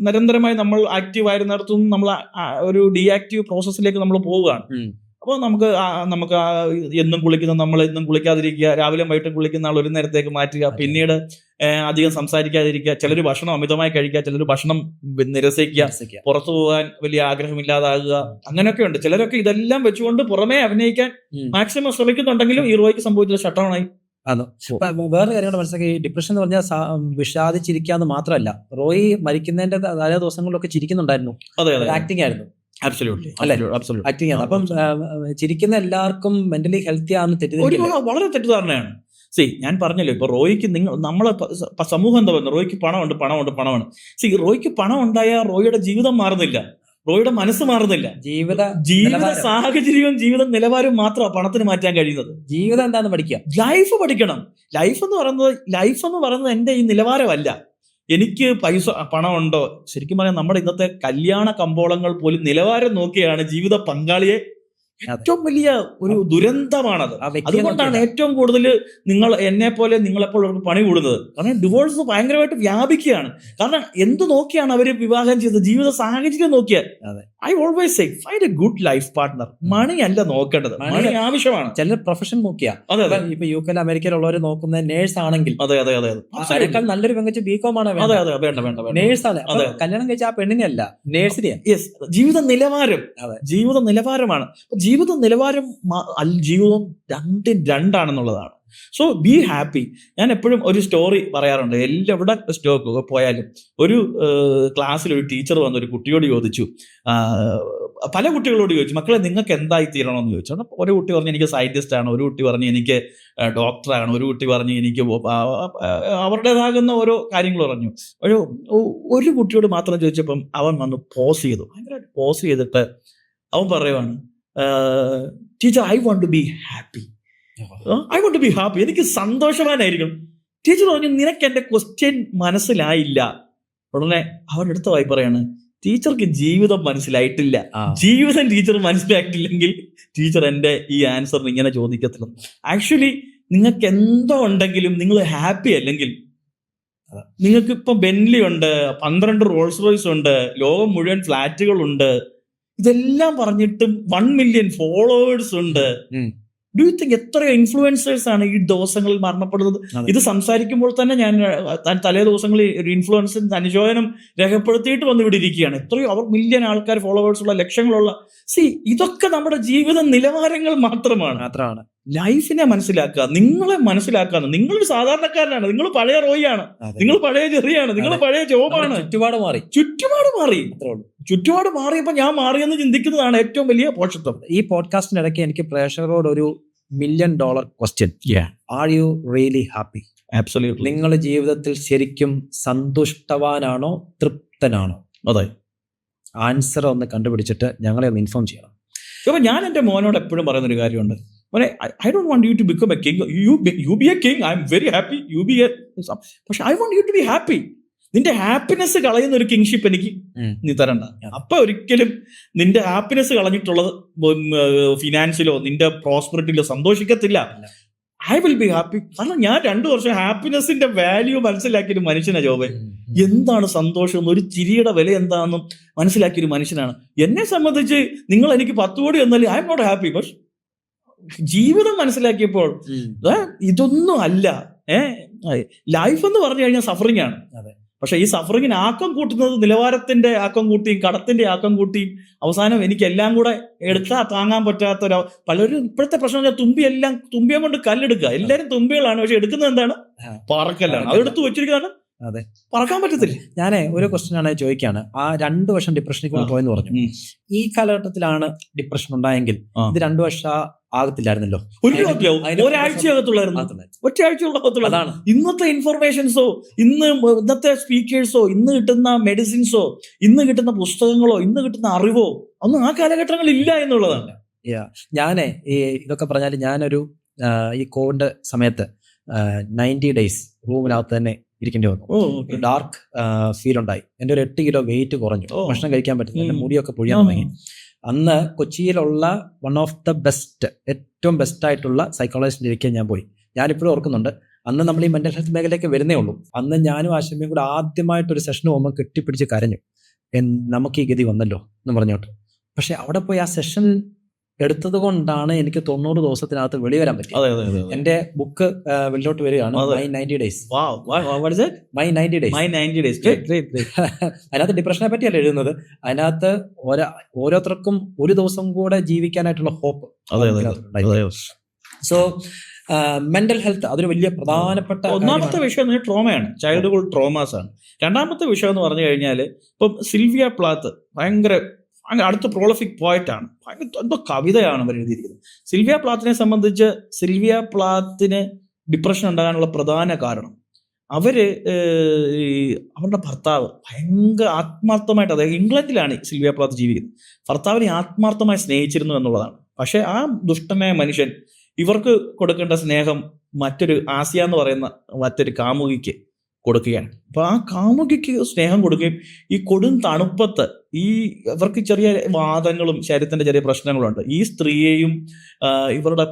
നിരന്തരമായി നമ്മൾ ആക്റ്റീവ് ആയിരുന്നിടത്തും നമ്മൾ ഒരു ഡീആക്റ്റീവ് പ്രോസസ്സിലേക്ക് നമ്മൾ പോവുകയാണ്. അപ്പോൾ നമുക്ക് എന്നും കുളിക്കുന്ന നമ്മൾ എന്നും കുളിക്കാതിരിക്കുക, രാവിലെ വൈകിട്ടും കുളിക്കുന്ന ആൾ ഒരു നേരത്തേക്ക് മാറ്റുക, പിന്നീട് അധികം സംസാരിക്കാതിരിക്കുക, ചിലർ ഭക്ഷണം അമിതമായി കഴിക്കുക, ചിലർ ഭക്ഷണം നിരസിക്കുക, പുറത്തു പോകാൻ വലിയ ആഗ്രഹമില്ലാതാകുക, അങ്ങനെയൊക്കെ ഉണ്ട്. ചിലരൊക്കെ ഇതെല്ലാം വെച്ചുകൊണ്ട് പുറമേ അഭിനയിക്കാൻ മാക്സിമം ശ്രമിക്കുന്നുണ്ടെങ്കിലും ഈ റോയ്ക്ക് സംഭവിച്ചത് ഷട്ട് ഡൗൺ ആയി. വേറെ കാര്യങ്ങൾ മനസ്സിലാക്കി, ഡിപ്രഷൻ എന്ന് പറഞ്ഞാൽ വിഷാദിച്ചിരിക്കാന്ന് മാത്രമല്ല, റോയി മരിക്കുന്നതിന്റെ തലേ ദിവസങ്ങളിലൊക്കെ ചിരിക്കുന്നുണ്ടായിരുന്നു. ആക്ടിങ് ആയിരുന്നു. ആക്ടിങ് ആണ്. അപ്പം ചിരിക്കുന്ന എല്ലാവർക്കും മെന്റലി ഹെൽത്തി ആണെന്ന് തെറ്റിദ്ധരിക്കുക വളരെ തെറ്റിദ്ധാരണയാണ്. ഞാൻ പറഞ്ഞല്ലോ, ഇപ്പൊ റോയ്ക്ക് നമ്മളെ സമൂഹം എന്താ പറയുന്നത്, റോയ്ക്ക് പണമാണ്. റോയ്ക്ക് പണം ഉണ്ടായാൽ റോയിയുടെ ജീവിതം മാറുന്നില്ല, റോയിയുടെ മനസ്സ് മാറുന്നില്ല. ജീവിത സാഹചര്യവും ജീവിത നിലവാരവും മാത്രമാണ് പണത്തിന് മാറ്റാൻ കഴിയുന്നത്. ജീവിതം എന്താണെന്ന് പഠിക്കുക, ലൈഫ് പഠിക്കണം. ലൈഫ് എന്ന് പറയുന്നത് എന്റെ ഈ നിലവാരമല്ല. എനിക്ക് പണമുണ്ടോ, ശരിക്കും പറയാം നമ്മുടെ ഇന്നത്തെ കല്യാണ കമ്പോളങ്ങൾ പോലും നിലവാരം നോക്കിയാണ് ജീവിത പങ്കാളിയെ ഏറ്റവും വലിയ ഒരു ദുരന്തമാണത്. അതുകൊണ്ടാണ് ഏറ്റവും കൂടുതൽ നിങ്ങളെപ്പോലുള്ളവർക്ക് പണി കൂടുന്നത്. കാരണം ഡിവോഴ്സ് ഭയങ്കരമായിട്ട് വ്യാപിക്കുകയാണ്. കാരണം എന്ത് നോക്കിയാണ് അവര് വിവാഹം ചെയ്തത്, ജീവിത സാഹചര്യം നോക്കിയാൽ. I always say find a good life partner. Money അല്ല നോക്കേണ്ടത്, മണി ആവശ്യമാണ്. ചില പ്രൊഫഷൻ നോക്കിയാ, ഇപ്പൊ UK അമേരിക്കയിലുള്ളവർ നോക്കുന്ന നേഴ്സ് ആണെങ്കിൽ അതിനേക്കാൾ നല്ലൊരു പെങ്കുച്ച് ബികോം ആണ്, നേഴ്സ് ആണ്. കല്യാണം കഴിച്ച ആ പെണ്ണിനെ അല്ല, നേഴ്സിനെ. ജീവിത നിലവാരമാണ്. ജീവിത നിലവാരം ജീവിതം രണ്ടാണെന്നുള്ളതാണ്. So be happy. ഞാൻ എപ്പോഴും ഒരു സ്റ്റോറി പറയാറുണ്ട്. എവിടെ സ്റ്റോക്ക് പോയാലും ഒരു ക്ലാസ്സിൽ ഒരു ടീച്ചർ വന്ന് ഒരു കുട്ടിയോട് ചോദിച്ചു, പല കുട്ടികളോട് ചോദിച്ചു, മക്കളെ നിങ്ങൾക്ക് എന്തായി തീരണമെന്ന് ചോദിച്ചു. അപ്പോൾ ഒരു കുട്ടി പറഞ്ഞു എനിക്ക് സയന്റിസ്റ്റ് ആണ്, ഒരു കുട്ടി പറഞ്ഞു എനിക്ക് ഡോക്ടറാണ്, ഒരു കുട്ടി പറഞ്ഞു എനിക്ക് അവരുടേതാകുന്ന ഓരോ കാര്യങ്ങൾ പറഞ്ഞു. ഒരു കുട്ടിയോട് മാത്രം ചോദിച്ചപ്പം അവൻ വന്ന് പോസ് ചെയ്തു, ഭയങ്കരമായിട്ട് പോസ് ചെയ്തിട്ട് അവൻ പറയുവാണ്, teacher I want to be happy. എനിക്ക് സന്തോഷവാനായിരിക്കും. ടീച്ചർ പറഞ്ഞു നിനക്ക് എന്റെ ക്വസ്റ്റ്യൻ മനസ്സിലായില്ല. ഉടനെ അവരുടെ അടുത്തതായി പറയാണ്, ടീച്ചർക്ക് ജീവിതം മനസ്സിലായിട്ടില്ല. ജീവിതം ടീച്ചർ മനസ്സിലായിട്ടില്ലെങ്കിൽ ടീച്ചർ എന്റെ ഈ ആൻസറിന് ഇങ്ങനെ ചോദിക്കത്തില്ല. ആക്ച്വലി നിങ്ങൾക്ക് എന്തോ ഉണ്ടെങ്കിലും നിങ്ങൾ ഹാപ്പി അല്ലെങ്കിൽ, നിങ്ങൾക്ക് ഇപ്പം ബെൻലി ഉണ്ട്, 12 റോൾസ് റോയ്സ് ഉണ്ട്, ലോകം മുഴുവൻ ഫ്ലാറ്റുകളുണ്ട്, ഇതെല്ലാം പറഞ്ഞിട്ടും 1 മില്യൺ ഫോളോവേഴ്സ് ഉണ്ട്. ഡു യു തിങ്ക് എത്രയോ ഇൻഫ്ലുവൻസേഴ്സ് ആണ് ഈ ദിവസങ്ങളിൽ മരണപ്പെടുന്നത്? ഇത് സംസാരിക്കുമ്പോൾ തന്നെ ഞാൻ തലേ ദിവസങ്ങളിൽ ഒരു ഇൻഫ്ലുവൻസിന്റെ അനുശോചനം രേഖപ്പെടുത്തിയിട്ട് വന്ന് ഇവിടെ ഇരിക്കുകയാണ്. എത്രയോ അവർ മില്യൺ ആൾക്കാർ ഫോളോവേഴ്സ് ഉള്ള, ലക്ഷങ്ങളുള്ള. ഇതൊക്കെ നമ്മുടെ ജീവിത നിലവാരങ്ങൾ മാത്രമാണ്. ലൈഫിനെ മനസ്സിലാക്കുക, നിങ്ങളെ മനസ്സിലാക്കുക. നിങ്ങളൊരു സാധാരണക്കാരനാണ്, നിങ്ങൾ പഴയ റോയിയാണ്, നിങ്ങൾ പഴയ ജെറിയാണ്, നിങ്ങൾ പഴയ ജോബാണ്. ചുറ്റുപാട് മാറിയപ്പോൾ ഞാൻ മാറിയെന്ന് ചിന്തിക്കുന്നതാണ് ഏറ്റവും വലിയ പോഷത്വം. ഈ പോഡ്കാസ്റ്റിനിടയ്ക്ക് എനിക്ക് പ്രേക്ഷകരോട് ഒരു $1 million question, are you really happy? Absolutely. നിങ്ങൾ ജീവിതത്തിൽ ശരിക്കും സന്തുഷ്ടവാനാണോ, തൃപ്തനാണോ? അതെ. ആൻസർ ഒന്ന് കണ്ടുപിടിച്ചിട്ട് ഞങ്ങളെ ഒന്ന് ഇൻഫോം ചെയ്യണം. അപ്പൊ ഞാൻ എൻ്റെ മോനോട് എപ്പോഴും പറയുന്നൊരു കാര്യമുണ്ട്, I don't want you to become a king. You be a king. I'm very happy. You be a... പക്ഷെ I want you to be happy. നിന്റെ ഹാപ്പിനെസ് കളയുന്ന ഒരു കിങ്ഷിപ്പ് എനിക്ക് നീ തരണ്ട. അപ്പൊ ഒരിക്കലും നിന്റെ ഹാപ്പിനെസ് കളഞ്ഞിട്ടുള്ളത് ഫിനാൻസിലോ നിന്റെ പ്രോസ്പെറിറ്റിയിലോ സന്തോഷിക്കത്തില്ല. I will be happy. കാരണം ഞാൻ 2 വർഷം ഹാപ്പിനെസിന്റെ വാല്യൂ മനസ്സിലാക്കിയൊരു മനുഷ്യനാണ് ജോബെ. എന്താണ് സന്തോഷം, ഒരു ചിരിയുടെ വില എന്താണെന്നും മനസ്സിലാക്കിയൊരു മനുഷ്യനാണ്. എന്നെ സംബന്ധിച്ച് നിങ്ങൾ എനിക്ക് 10 കോടി തന്നാലും ഐ എം നോട്ട് ഹാപ്പി. പക്ഷെ ജീവിതം മനസ്സിലാക്കിയപ്പോൾ ഇതൊന്നും അല്ല. ലൈഫ് എന്ന് പറഞ്ഞു കഴിഞ്ഞാൽ സഫറിങ് ആണ്. പക്ഷെ ഈ സഫറിങ്ങിന് ആക്കം കൂട്ടുന്നത് നിലവാരത്തിന്റെ ആക്കം കൂട്ടിയും കടത്തിന്റെ ആക്കം കൂട്ടിയും അവസാനം എനിക്ക് എല്ലാം കൂടെ എടുത്താൽ താങ്ങാൻ പറ്റാത്ത പലരും ഇപ്പോഴത്തെ പ്രശ്നം തുമ്പിയെ കൊണ്ട് കല്ലെടുക്കുക. എല്ലാവരും തുമ്പികളാണ്, പക്ഷെ എടുക്കുന്നത് എന്താണ്? പാറക്കല്ലാണ്. അതെടുത്ത് വെച്ചിരിക്കുന്നതാണ് അതെ, പറക്കാൻ പറ്റത്തില്ല. ഞാൻ ഒരു ക്വസ്റ്റ്യൻ ആണ് ചോദിക്കുകയാണ്. ആ 2 വർഷം ഡിപ്രഷനിൽ കൂടെ പോയെന്ന് പറഞ്ഞു. ഈ കാലഘട്ടത്തിലാണ് ഡിപ്രഷൻ ഉണ്ടായെങ്കിൽ ഇത് 2 വർഷം ആകത്തില്ലായിരുന്നല്ലോ. ഒരാഴ്ചയാകത്തുള്ളായിരുന്നു. അതാണ് ഇന്നത്തെ ഇൻഫർമേഷൻസോ, ഇന്നത്തെ സ്പീക്കേഴ്സോ, ഇന്ന് കിട്ടുന്ന മെഡിസിൻസോ, ഇന്ന് കിട്ടുന്ന പുസ്തകങ്ങളോ, ഇന്ന് കിട്ടുന്ന അറിവോ ഒന്നും ആ കാലഘട്ടങ്ങളിൽ ഇല്ല എന്നുള്ളതാണ്. ഞാനേ ഇതൊക്കെ പറഞ്ഞാൽ ഞാനൊരു ഈ കോവിഡ് സമയത്ത് 90 ഡേയ്സ് റൂമിനകത്ത് തന്നെ ഇരിക്കേണ്ടി വന്നു. ഡാർക്ക് ഫീൽ ഉണ്ടായി. എൻ്റെ ഒരു 8 കിലോ വെയിറ്റ് കുറഞ്ഞു. ഭക്ഷണം കഴിക്കാൻ പറ്റുന്നു. എൻ്റെ മുടിയൊക്കെ പൊഴിയാൻ തുടങ്ങി. അന്ന് കൊച്ചിയിലുള്ള വൺ ഓഫ് ദ ബെസ്റ്റ്, ഏറ്റവും ബെസ്റ്റ് ആയിട്ടുള്ള സൈക്കോളജിസ്റ്റിൻ്റെ ഇരിക്കാൻ ഞാൻ പോയി. ഞാനിപ്പോഴും ഓർക്കുന്നുണ്ട്. അന്ന് നമ്മൾ ഈ മെന്റൽ ഹെൽത്ത് മേഖലയിലേക്ക് വരുന്നേ ഉള്ളൂ. അന്ന് ഞാനും ആശമ്പയും കൂടെ ആദ്യമായിട്ടൊരു സെഷന് പോകുമ്പോൾ കെട്ടിപ്പിടിച്ച് കരഞ്ഞു. നമുക്ക് ഈ ഗതി വന്നല്ലോ എന്ന് പറഞ്ഞോട്ട്. പക്ഷെ അവിടെ പോയി ആ സെഷൻ എടുത്തത് കൊണ്ടാണ് എനിക്ക് 90 ദിവസത്തിനകത്ത് വെളിവരാൻ പറ്റിയത്. എന്റെ ബുക്ക് വെളിലോട്ട് വരികയാണ്. My 90 days. My 90 days. അതിനകത്ത് ഡിപ്രഷനെ പറ്റിയല്ല എഴുതുന്നത്. അതിനകത്ത് ഓരോരുത്തർക്കും ഒരു ദിവസം കൂടെ ജീവിക്കാനായിട്ടുള്ള ഹോപ്പ്. സോ മെന്റൽ ഹെൽത്ത് അതൊരു വലിയ പ്രധാനപ്പെട്ട ഒന്നാമത്തെ വിഷയം ട്രോമയാണ്, ചൈൽഡ്ഹുഡ് ട്രോമാസ് ആണ്. രണ്ടാമത്തെ വിഷയം എന്ന് പറഞ്ഞു കഴിഞ്ഞാൽ ഇപ്പം സിൽവിയ പ്ലാത്ത് ഭയങ്കര അടുത്ത പ്രോളഫിക് പോയിട്ടാണ്. എന്തോ കവിതയാണ് അവർ എഴുതിയിരിക്കുന്നത്. സിൽവിയ പ്ലാത്തിനെ സംബന്ധിച്ച് സിൽവിയ പ്ലാത്തിന് ഡിപ്രഷൻ ഉണ്ടാകാനുള്ള പ്രധാന കാരണം അവരുടെ ഭർത്താവ് ഭയങ്കര ആത്മാർത്ഥമായിട്ട്, അതായത് ഇംഗ്ലണ്ടിലാണ് സിൽവിയ പ്ലാത്ത് ജീവിക്കുന്നത്, ഭർത്താവിനെ ആത്മാർത്ഥമായി സ്നേഹിച്ചിരുന്നു എന്നുള്ളതാണ്. പക്ഷെ ആ ദുഷ്ടനായ മനുഷ്യൻ ഇവർക്ക് കൊടുക്കേണ്ട സ്നേഹം മറ്റൊരു ആസിയ എന്ന് പറയുന്ന മറ്റൊരു കാമുകിക്ക് കൊടുക്കുകയാണ്. അപ്പൊ ആ കാമുകിക്ക് സ്നേഹം കൊടുക്കുകയും ഈ കൊടും തണുപ്പത്ത് ഇവർക്ക് ചെറിയ വാദങ്ങളും ശരീരത്തിന്റെ ചെറിയ പ്രശ്നങ്ങളുണ്ട്. ഈ സ്ത്രീയെയും ഇവരുടെ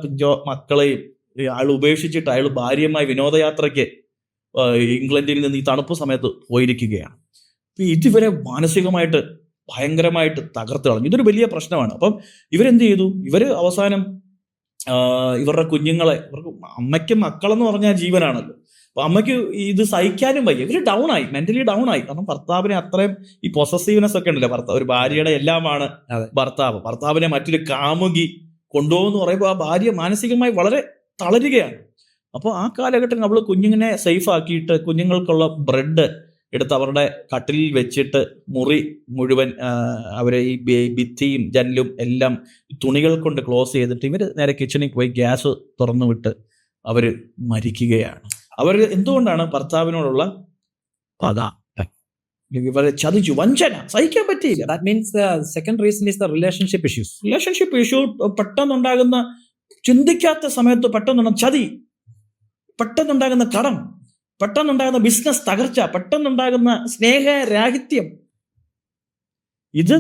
മക്കളെയും അയാൾ ഉപേക്ഷിച്ചിട്ട് അയാൾ ഭാര്യയുമായി വിനോദയാത്രയ്ക്ക് ഇംഗ്ലണ്ടിൽ നിന്ന് ഈ തണുപ്പ് സമയത്ത് പോയിരിക്കുകയാണ്. ഇതുവരെ മാനസികമായിട്ട് ഭയങ്കരമായിട്ട് തകർത്ത് കളഞ്ഞു. ഇതൊരു വലിയ പ്രശ്നമാണ്. അപ്പം ഇവരെന്ത് ചെയ്തു? ഇവര് അവസാനം ഇവരുടെ കുഞ്ഞുങ്ങളെ, ഇവർക്ക് അമ്മയ്ക്കും മക്കളെന്ന് പറഞ്ഞാൽ ജീവനാണല്ലോ. അപ്പൊ അമ്മയ്ക്ക് ഇത് സഹിക്കാനും വയ്യ. ഇവര് ഡൗൺ ആയി, മെന്റലി ഡൗൺ ആയി. കാരണം ഭർത്താവിനെ അത്രയും ഈ പൊസസീവ്നെസ് ഒക്കെ ഉണ്ടല്ലോ. ഭർത്താവ് ഒരു ഭാര്യയുടെ എല്ലാമാണ് ഭർത്താവിനെ മറ്റൊരു കാമുകി കൊണ്ടുപോകുമെന്ന് പറയുമ്പോൾ ആ ഭാര്യ മാനസികമായി വളരെ തളരുകയാണ്. അപ്പോൾ ആ കാലഘട്ടത്തിൽ നമ്മൾ കുഞ്ഞിനെ സേഫ് ആക്കിയിട്ട് കുഞ്ഞുങ്ങൾക്കുള്ള ബ്രെഡ് എടുത്ത് അവരുടെ കട്ടിലിൽ വെച്ചിട്ട് മുറി മുഴുവൻ അവരെ ഈ ഭിത്തിയും ജനലും എല്ലാം തുണികൾ കൊണ്ട് ക്ലോസ് ചെയ്തിട്ട് ഇവർ നേരെ കിച്ചണിൽ പോയി ഗ്യാസ് തുറന്നു വിട്ട് അവർ മരിക്കുകയാണ്. അവർ എന്തുകൊണ്ടാണ്? ഭർത്താവിനോടുള്ള പക, ഇവരെ ചതിച്ചു, വഞ്ചന സഹിക്കാൻ പറ്റിയില്ല. That means second reason is the relationship issue. പെട്ടെന്നുണ്ടാകുന്ന, ചിന്തിക്കാത്ത സമയത്ത് പെട്ടെന്നുണ്ടാകുന്ന ചതി, പെട്ടെന്നുണ്ടാകുന്ന കടം, പെട്ടെന്നുണ്ടാകുന്ന ബിസിനസ് തകർച്ച, പെട്ടെന്നുണ്ടാകുന്ന സ്നേഹരാഹിത്യം, ഇത്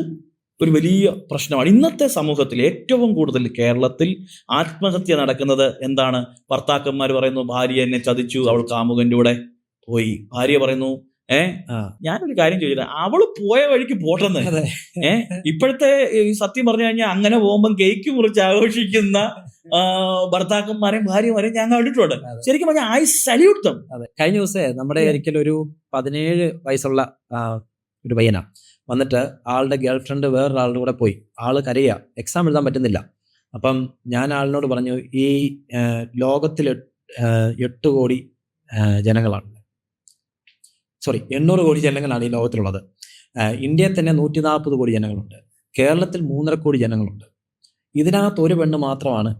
ഒരു വലിയ പ്രശ്നമാണ്. ഇന്നത്തെ സമൂഹത്തിൽ ഏറ്റവും കൂടുതൽ കേരളത്തിൽ ആത്മഹത്യ നടക്കുന്നത് എന്താണ്? ഭർത്താക്കന്മാർ പറയുന്നു ഭാര്യ എന്നെ ചതിച്ചു, അവൾ കാമുകന്റെ കൂടെ പോയി. ഭാര്യ പറയുന്നു ഞാനൊരു കാര്യം ചോദിച്ചില്ല, അവള് പോയ വഴിക്ക് പോട്ടെന്ന്. ഇപ്പോഴത്തെ സത്യം പറഞ്ഞു കഴിഞ്ഞാൽ അങ്ങനെ പോകുമ്പോൾ കേക്ക് മുറിച്ച് ആഘോഷിക്കുന്ന ഭർത്താക്കന്മാരെയും ഭാര്യമാരെയും ഞാൻ കണ്ടിട്ടുണ്ട്. ശരിക്കും പറഞ്ഞാൽ ഐ സല്യൂട്ട് ദം. കഴിഞ്ഞ ദിവസേ നമ്മുടെ ഒരിക്കലും ഒരു 17 വയസ്സുള്ള ഒരു പയ്യനാ വന്നിട്ട് ആളുടെ ഗേൾ ഫ്രണ്ട് വേറൊരാളുടെ കൂടെ പോയി. ആള് കരയുക, എക്സാം എഴുതാൻ പറ്റുന്നില്ല. അപ്പം ഞാൻ ആളിനോട് പറഞ്ഞു, ഈ ലോകത്തിൽ 8 കോടി ജനങ്ങളാണ്, 800 കോടി ജനങ്ങളാണ് ഈ ലോകത്തിലുള്ളത്. ഇന്ത്യയിൽ തന്നെ 140 കോടി ജനങ്ങളുണ്ട്. കേരളത്തിൽ 3.5 കോടി ജനങ്ങളുണ്ട്. ഇതിനകത്ത് ഒരു പെണ്ണ് മാത്രമാണ്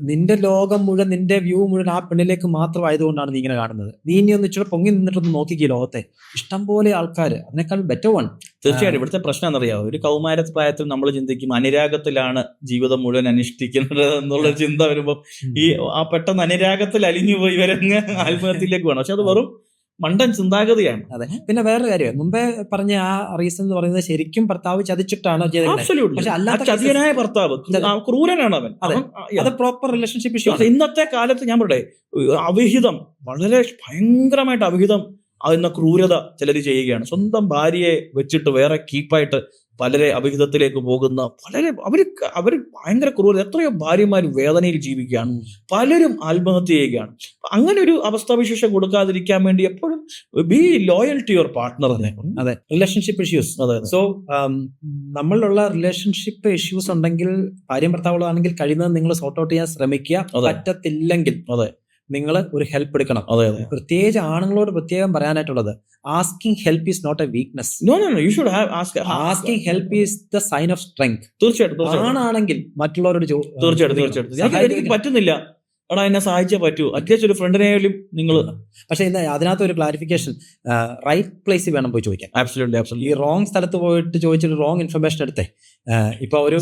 നിന്റെ ലോകം മുഴുവൻ, നിന്റെ വ്യൂ മുഴുവൻ ആ പെണ്ണിലേക്ക് മാത്രമായതുകൊണ്ടാണ് നീ ഇങ്ങനെ കാണുന്നത്. നീ ഇനി ഒന്ന് ഇച്ചിരി പൊങ്ങി നിന്നിട്ടൊന്ന് നോക്കിക്കേ ലോകത്തെ. ഇഷ്ടംപോലെ ആൾക്കാർ, അതിനേക്കാൾ ബെറ്റർ വൺ. തീർച്ചയായിട്ടും ഇവിടുത്തെ പ്രശ്നം എന്നറിയാമോ? ഒരു കൗമാര പ്രായത്തിൽ നമ്മൾ ചിന്തിക്കും അനുരാഗത്തിലാണ് ജീവിതം മുഴുവൻ അനുഷ്ഠിക്കുന്നത് എന്നുള്ള ചിന്ത വരുമ്പോൾ ഈ ആ പെട്ടെന്ന് അനുരാഗത്തിൽ അലിഞ്ഞു പോയി ഇവരങ്ങ് ആത്മഹത്യയിലേക്ക് വേണം. പക്ഷെ അത് വെറും മണ്ടൻ ചിന്താഗതിയാണ്. അതെ. പിന്നെ വേറൊരു കാര്യം, മുമ്പേ പറഞ്ഞ ആ റീസൺ എന്ന് പറയുന്നത് ശരിക്കും ഭർത്താവ് ചതിച്ചിട്ടാണ് ചെയ്തത്. പക്ഷെ അല്ലാത്ത ചതിയനായ ഭർത്താവ് ക്രൂരനാണ് അവൻ. അത് പ്രോപ്പർ റിലേഷൻഷിപ്പ് ഇഷ്യൂ. ഇന്നത്തെ കാലത്ത് ഞാൻ പറയട്ടെ, അവിഹിതം, വളരെ ഭയങ്കരമായിട്ട് അവിഹിതം എന്ന ക്രൂരത ചിലർ ചെയ്യുകയാണ്. സ്വന്തം ഭാര്യയെ വെച്ചിട്ട് വേറെ കീപ്പായിട്ട് പലരെ അവിഹിതത്തിലേക്ക് പോകുന്ന അവർ ഭയങ്കര ക്രൂരത. എത്രയോ ഭാര്യമാർ വേദനയിൽ ജീവിക്കുകയാണ്, പലരും ആത്മഹത്യ ചെയ്യുകയാണ്. അങ്ങനെ ഒരു അവസ്ഥാവിശേഷം കൊടുക്കാതിരിക്കാൻ വേണ്ടി എപ്പോഴും be loyal to your partner. അതെ, റിലേഷൻഷിപ്പ് ഇഷ്യൂസ്. അതെ. സോ നമ്മളിലുള്ള റിലേഷൻഷിപ്പ് ഇഷ്യൂസ് ഉണ്ടെങ്കിൽ, ഭാര്യയും ഭർത്താവുകളാണെങ്കിൽ കഴിയുന്നത് നിങ്ങൾ സോർട്ട് ഔട്ട് ചെയ്യാൻ ശ്രമിക്കുക. പറ്റത്തില്ലെങ്കിൽ നിങ്ങൾ ഒരു ഹെൽപ്പ് എടുക്കണം. അതെ അതെ. പ്രത്യേകിച്ച് ആണുങ്ങളോട് പ്രത്യേകം പറയാനായിട്ടുള്ളത്, asking help is not a weakness. You should have asking help is the sign of strength. തീർച്ചയായിട്ടും ആണാണെങ്കിൽ മറ്റുള്ളവരോട് എനിക്ക് പറ്റുന്നില്ല, എടാ എന്നെ സഹായിച്ചേ പറ്റൂ, അറ്റ്ലീസ്റ്റ് ഒരു ഫ്രണ്ടിനെയും നിങ്ങൾ. പക്ഷെ അതിനകത്ത് ഒരു ക്ലാരിഫിക്കേഷൻ, റൈറ്റ് പ്ലേസിൽ വേണം പോയി ചോദിക്കാൻ. ആബ്സല്യൂട്ട്ലി. ഈ റോങ് സ്ഥലത്ത് പോയിട്ട് ചോദിച്ചിട്ട് റോങ് ഇൻഫർമേഷൻ എടുത്തേ. ഇപ്പൊ ഒരു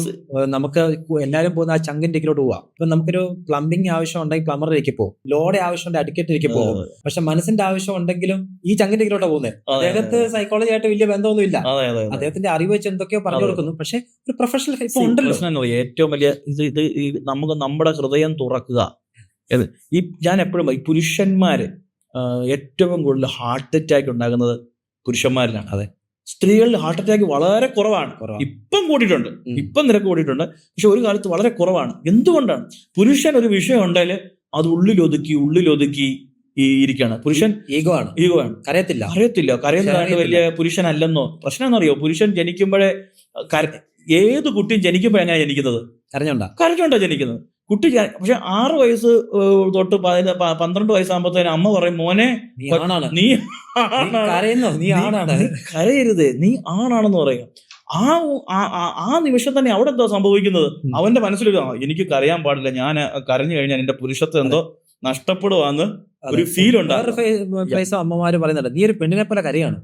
നമുക്ക് എല്ലാവരും പോകുന്ന ആ ചങ്കിന്റെ ഇതിലോട്ട് പോവാം. ഇപ്പൊ നമുക്കൊരു പ്ലംബിംഗ് ആവശ്യം ഉണ്ടെങ്കിൽ പ്ലംബറിലേക്ക് പോകും, ലോഡ് ആവശ്യം ഉണ്ടെങ്കിൽ അഡിക്കേറ്ററിലേക്ക് പോകും. പക്ഷെ മനസ്സിന്റെ ആവശ്യം ഉണ്ടെങ്കിലും ഈ ചങ്കിന്റെ ഇതിലോട്ടാ പോകുന്നത്. അദ്ദേഹത്തെ സൈക്കോളജി ആയിട്ട് വലിയ ബന്ധമൊന്നുമില്ല, അദ്ദേഹത്തിന്റെ അറിവ് വെച്ച് എന്തൊക്കെയോ പറഞ്ഞു കൊടുക്കുന്നു. പക്ഷെ ഒരു പ്രൊഫഷണൽ ഇപ്പൊ ഉണ്ടല്ലോ. ഏറ്റവും വലിയ ഇത് നമുക്ക് നമ്മുടെ ഹൃദയം തുറക്കുക. ഞാൻ എപ്പോഴും ഈ പുരുഷന്മാര് ഏറ്റവും കൂടുതൽ ഹാർട്ട് അറ്റാക്ക് ഉണ്ടാകുന്നത് പുരുഷന്മാരിലാണ്. അതെ, സ്ത്രീകളിൽ ഹാർട്ട് അറ്റാക്ക് വളരെ കുറവാണ്. ഇപ്പം കൂടിയിട്ടുണ്ട്, ഇപ്പം നിരക്ക് കൂടിയിട്ടുണ്ട്, പക്ഷെ ഒരു കാലത്ത് വളരെ കുറവാണ്. എന്തുകൊണ്ടാണ്? പുരുഷൻ ഒരു വിഷയം ഉണ്ടെങ്കിൽ അത് ഉള്ളിലൊതുക്കി ഇരിക്കുകയാണ്. പുരുഷൻ ഈഗോ ആണ്. കരയുന്ന വലിയ പുരുഷനല്ലെന്നോ. പ്രശ്നം എന്നറിയോ? പുരുഷൻ ജനിക്കുമ്പോഴേ ഏത് കുട്ടിയും ജനിക്കുമ്പോൾ എങ്ങനെയാണ് ജനിക്കുന്നത്? കരഞ്ഞോണ്ടാ ജനിക്കുന്നത് കുട്ടി. പക്ഷെ 6 വയസ്സ് തൊട്ട് 12 വയസ്സാകുമ്പോഴത്തേനും അമ്മ പറയും, മോനെ നീ കരയരുത്, നീ ആണാണെന്ന് പറയും. ആ നിമിഷം തന്നെ അവിടെ എന്താ സംഭവിക്കുന്നത്? അവന്റെ മനസ്സിലൊരു എനിക്ക് കരയാൻ പാടില്ല, ഞാൻ കരഞ്ഞു കഴിഞ്ഞാൽ എന്റെ പുരുഷത്വം എന്തോ നഷ്ടപ്പെടുവാന്ന് ഒരു ഫീൽ ഉണ്ടാകും. അമ്മമാര് പറയുന്നുണ്ട്, നീ ഒരു പെണ്ണിനെ പോലെ കരയാണ്.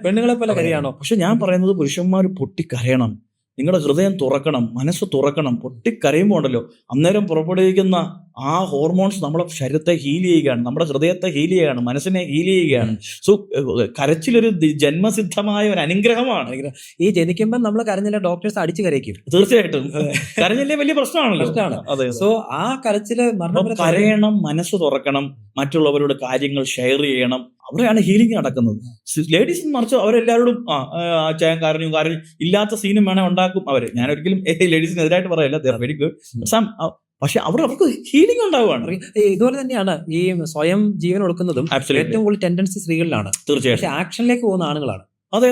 പെണ്ണുങ്ങളെ പോലെ കരയാണോ? പക്ഷെ ഞാൻ പറയുന്നത് പുരുഷന്മാർ പൊട്ടിക്കരയണം, നിങ്ങളുടെ ഹൃദയം തുറക്കണം, മനസ്സ് തുറക്കണം. പൊട്ടിക്കരയുമ്പോൾ ഉണ്ടല്ലോ അന്നേരം പുറപ്പെടുവിക്കുന്ന ആ ഹോർമോൺസ് നമ്മുടെ ശരീരത്തെ ഹീൽ ചെയ്യുകയാണ്, നമ്മുടെ ഹൃദയത്തെ ഹീൽ ചെയ്യുകയാണ്, മനസ്സിനെ ഹീൽ ചെയ്യുകയാണ്. സോ കരച്ചിലൊരു ജന്മസിദ്ധമായ ഒരു അനുഗ്രഹമാണ്. ഈ ജനിക്കുമ്പോൾ നമ്മൾ കരഞ്ഞില്ല, ഡോക്ടേഴ്സ് അടിച്ചു കരയിക്കും. തീർച്ചയായിട്ടും കരഞ്ഞില്ലേ വലിയ പ്രശ്നമാണല്ലോ. അതെ. സോ ആ കരച്ചില് കരയണം, മനസ്സ് തുറക്കണം, മറ്റുള്ളവരോട് കാര്യങ്ങൾ ഷെയർ ചെയ്യണം. അവിടെയാണ് ഹീലിംഗ് നടക്കുന്നത്. ലേഡീസിന് മറിച്ച് അവരെല്ലാവരോടും ചെയ്യാൻ കരഞ്ഞു ഇല്ലാത്ത സീനും വേണേ ഉണ്ടാക്കും അവര്. ഞാൻ ഒരിക്കലും ലേഡീസിനെതിരായിട്ട് പറയല്ല, വെരി ഗുഡ്. പക്ഷെ അവർക്ക് ഹീലിംഗ് ഉണ്ടാവുകയാണ്. ഇതുപോലെ തന്നെയാണ് ഈ സ്വയം ജീവൻ കൊടുക്കുന്നതും ഏറ്റവും കൂടുതൽ ടെൻഡൻസി സ്ത്രീകളിലാണ്. തീർച്ചയായും. പക്ഷെ ആക്ഷനിലേക്ക് പോകുന്ന ആണുങ്ങളാണ്. അതെ.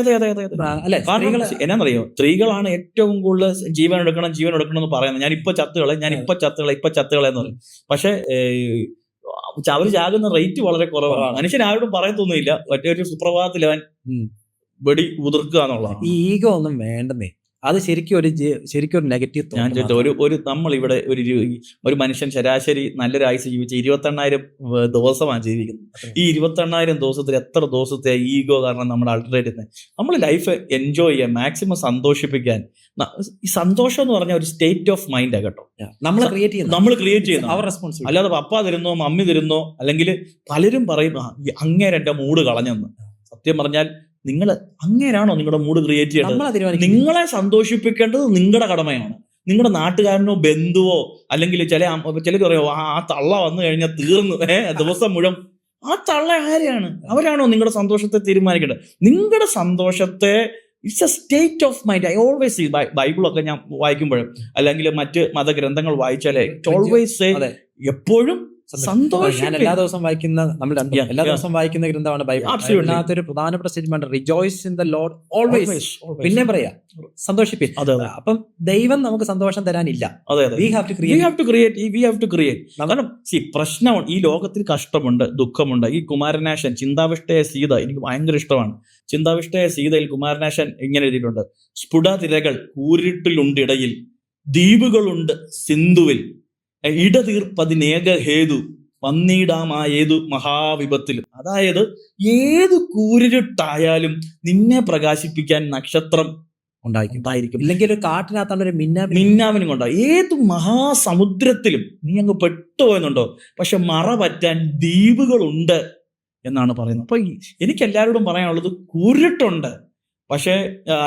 എന്നാന്നറിയോ? സ്ത്രീകളാണ് ഏറ്റവും കൂടുതൽ ജീവൻ എടുക്കണം എന്ന് പറയുന്നത്. ഞാൻ ഇപ്പൊ ചത്തുകളെ എന്ന് പറയും. പക്ഷെ അവര് ചാകുന്ന റേറ്റ് വളരെ കുറവാണ്. മനുഷ്യൻ ആരോടും പറയത്തൊന്നുമില്ല, മറ്റൊരു സുപ്രഭാതത്തിൽ അവൻ വെടി ഉതിർക്കുക എന്നുള്ളതാണ്. ഈ ഈഗോ ഒന്നും വേണ്ടെന്നേ. അത് ശരിക്കും ഒരു നെഗറ്റീവ്. ഞാൻ ചോദിച്ചു, നമ്മളിവിടെ ഒരു മനുഷ്യൻ ശരാശരി നല്ലൊരു ആയുസ് ജീവിച്ച 28,000 ദിവസമാണ് ജീവിക്കുന്നത്. ഈ 28,000 ദിവസത്തിൽ എത്ര ദിവസത്തെ ഈഗോ കാരണം നമ്മൾ അൾട്ടറേറ്റ് ചെയ്യുന്നത്? നമ്മൾ ലൈഫ് എൻജോയ് ചെയ്യാൻ, മാക്സിമം സന്തോഷിപ്പിക്കാൻ. ഈ സന്തോഷം എന്ന് പറഞ്ഞ ഒരു സ്റ്റേറ്റ് ഓഫ് മൈൻഡാണ് കേട്ടോ, നമ്മൾ ക്രിയേറ്റ് ചെയ്യുന്നത്. അവർ റെസ്പോൺസിബിൾ. അല്ലാതെ പപ്പ തരുന്നോ മമ്മി തരുന്നോ, അല്ലെങ്കിൽ പലരും പറയും അങ്ങേരെ എന്റെ മൂഡ് കളഞ്ഞെന്ന്. സത്യം പറഞ്ഞാൽ നിങ്ങൾ അങ്ങേരാണോ നിങ്ങളുടെ മൂഡ് ക്രിയേറ്റ് ചെയ്യേണ്ടത്? നിങ്ങളെ സന്തോഷിപ്പിക്കേണ്ടത് നിങ്ങളുടെ കടമയാണ്. നിങ്ങളുടെ നാട്ടുകാരനോ ബന്ധുവോ അല്ലെങ്കിൽ ചിലർ പറയോ ആ തള്ള വന്നു കഴിഞ്ഞാൽ തീർന്നു ദിവസം മുഴുവൻ. ആ തള്ള ആരെയാണ്? അവരാണോ നിങ്ങളുടെ സന്തോഷത്തെ തീരുമാനിക്കേണ്ടത്? നിങ്ങളുടെ സന്തോഷത്തെ it's a state of mind. I always see ബൈബിളൊക്കെ ഞാൻ വായിക്കുമ്പോഴും അല്ലെങ്കിൽ മറ്റ് മതഗ്രന്ഥങ്ങൾ വായിച്ചാലേ ഓൾവേസ് സേ എപ്പോഴും സന്തോഷം. ഞാൻ എല്ലാ ദിവസവും വായിക്കുന്ന എല്ലാ ദിവസവും വായിക്കുന്ന ഗ്രന്ഥമാണ് ബൈബിൾ. അതിനകത്തൊരു പ്രധാനപ്പെട്ട statement, rejoice in the Lord always. പിന്നെ പറയാ സന്തോഷിപ്പിൻ. അപ്പം ദൈവം നമുക്ക് സന്തോഷം തരാനില്ല. കാരണം പ്രശ്നം, ഈ ലോകത്തിൽ കഷ്ടമുണ്ട്, ദുഃഖമുണ്ട്. ഈ കുമാരനാശൻ ചിന്താവിഷ്ടയ സീത എനിക്ക് ഭയങ്കര ഇഷ്ടമാണ്. ചിന്താവിഷ്ടയ സീതയിൽ കുമാരനാശൻ ഇങ്ങനെ എഴുതിയിട്ടുണ്ട്, സ്ഫുട തിരകൾ കൂരിട്ടിലുണ്ടിടയിൽ, ദ്വീപുകളുണ്ട് സിന്ധുവിൽ, ഇടതീർപ്പതിനേക ഹേതു വന്നിടാമായേതു മഹാവിപത്തിലും. അതായത് ഏത് കൂരിട്ടായാലും നിന്നെ പ്രകാശിപ്പിക്കാൻ നക്ഷത്രം ഉണ്ടായിരിക്കും. ഇല്ലെങ്കിൽ ഒരു കാട്ടിനകത്താണ് ഒരു മിന്നാമിനും കൊണ്ടാവും. ഏത് മഹാസമുദ്രത്തിലും നീ അങ്ങ് പെട്ടുപോയെന്നുണ്ടോ, പക്ഷെ മറ പറ്റാൻ ദ്വീപുകളുണ്ട് എന്നാണ് പറയുന്നത്. അപ്പൊ എനിക്ക് എല്ലാവരോടും പറയാനുള്ളത്, കൂരിട്ടുണ്ട് പക്ഷെ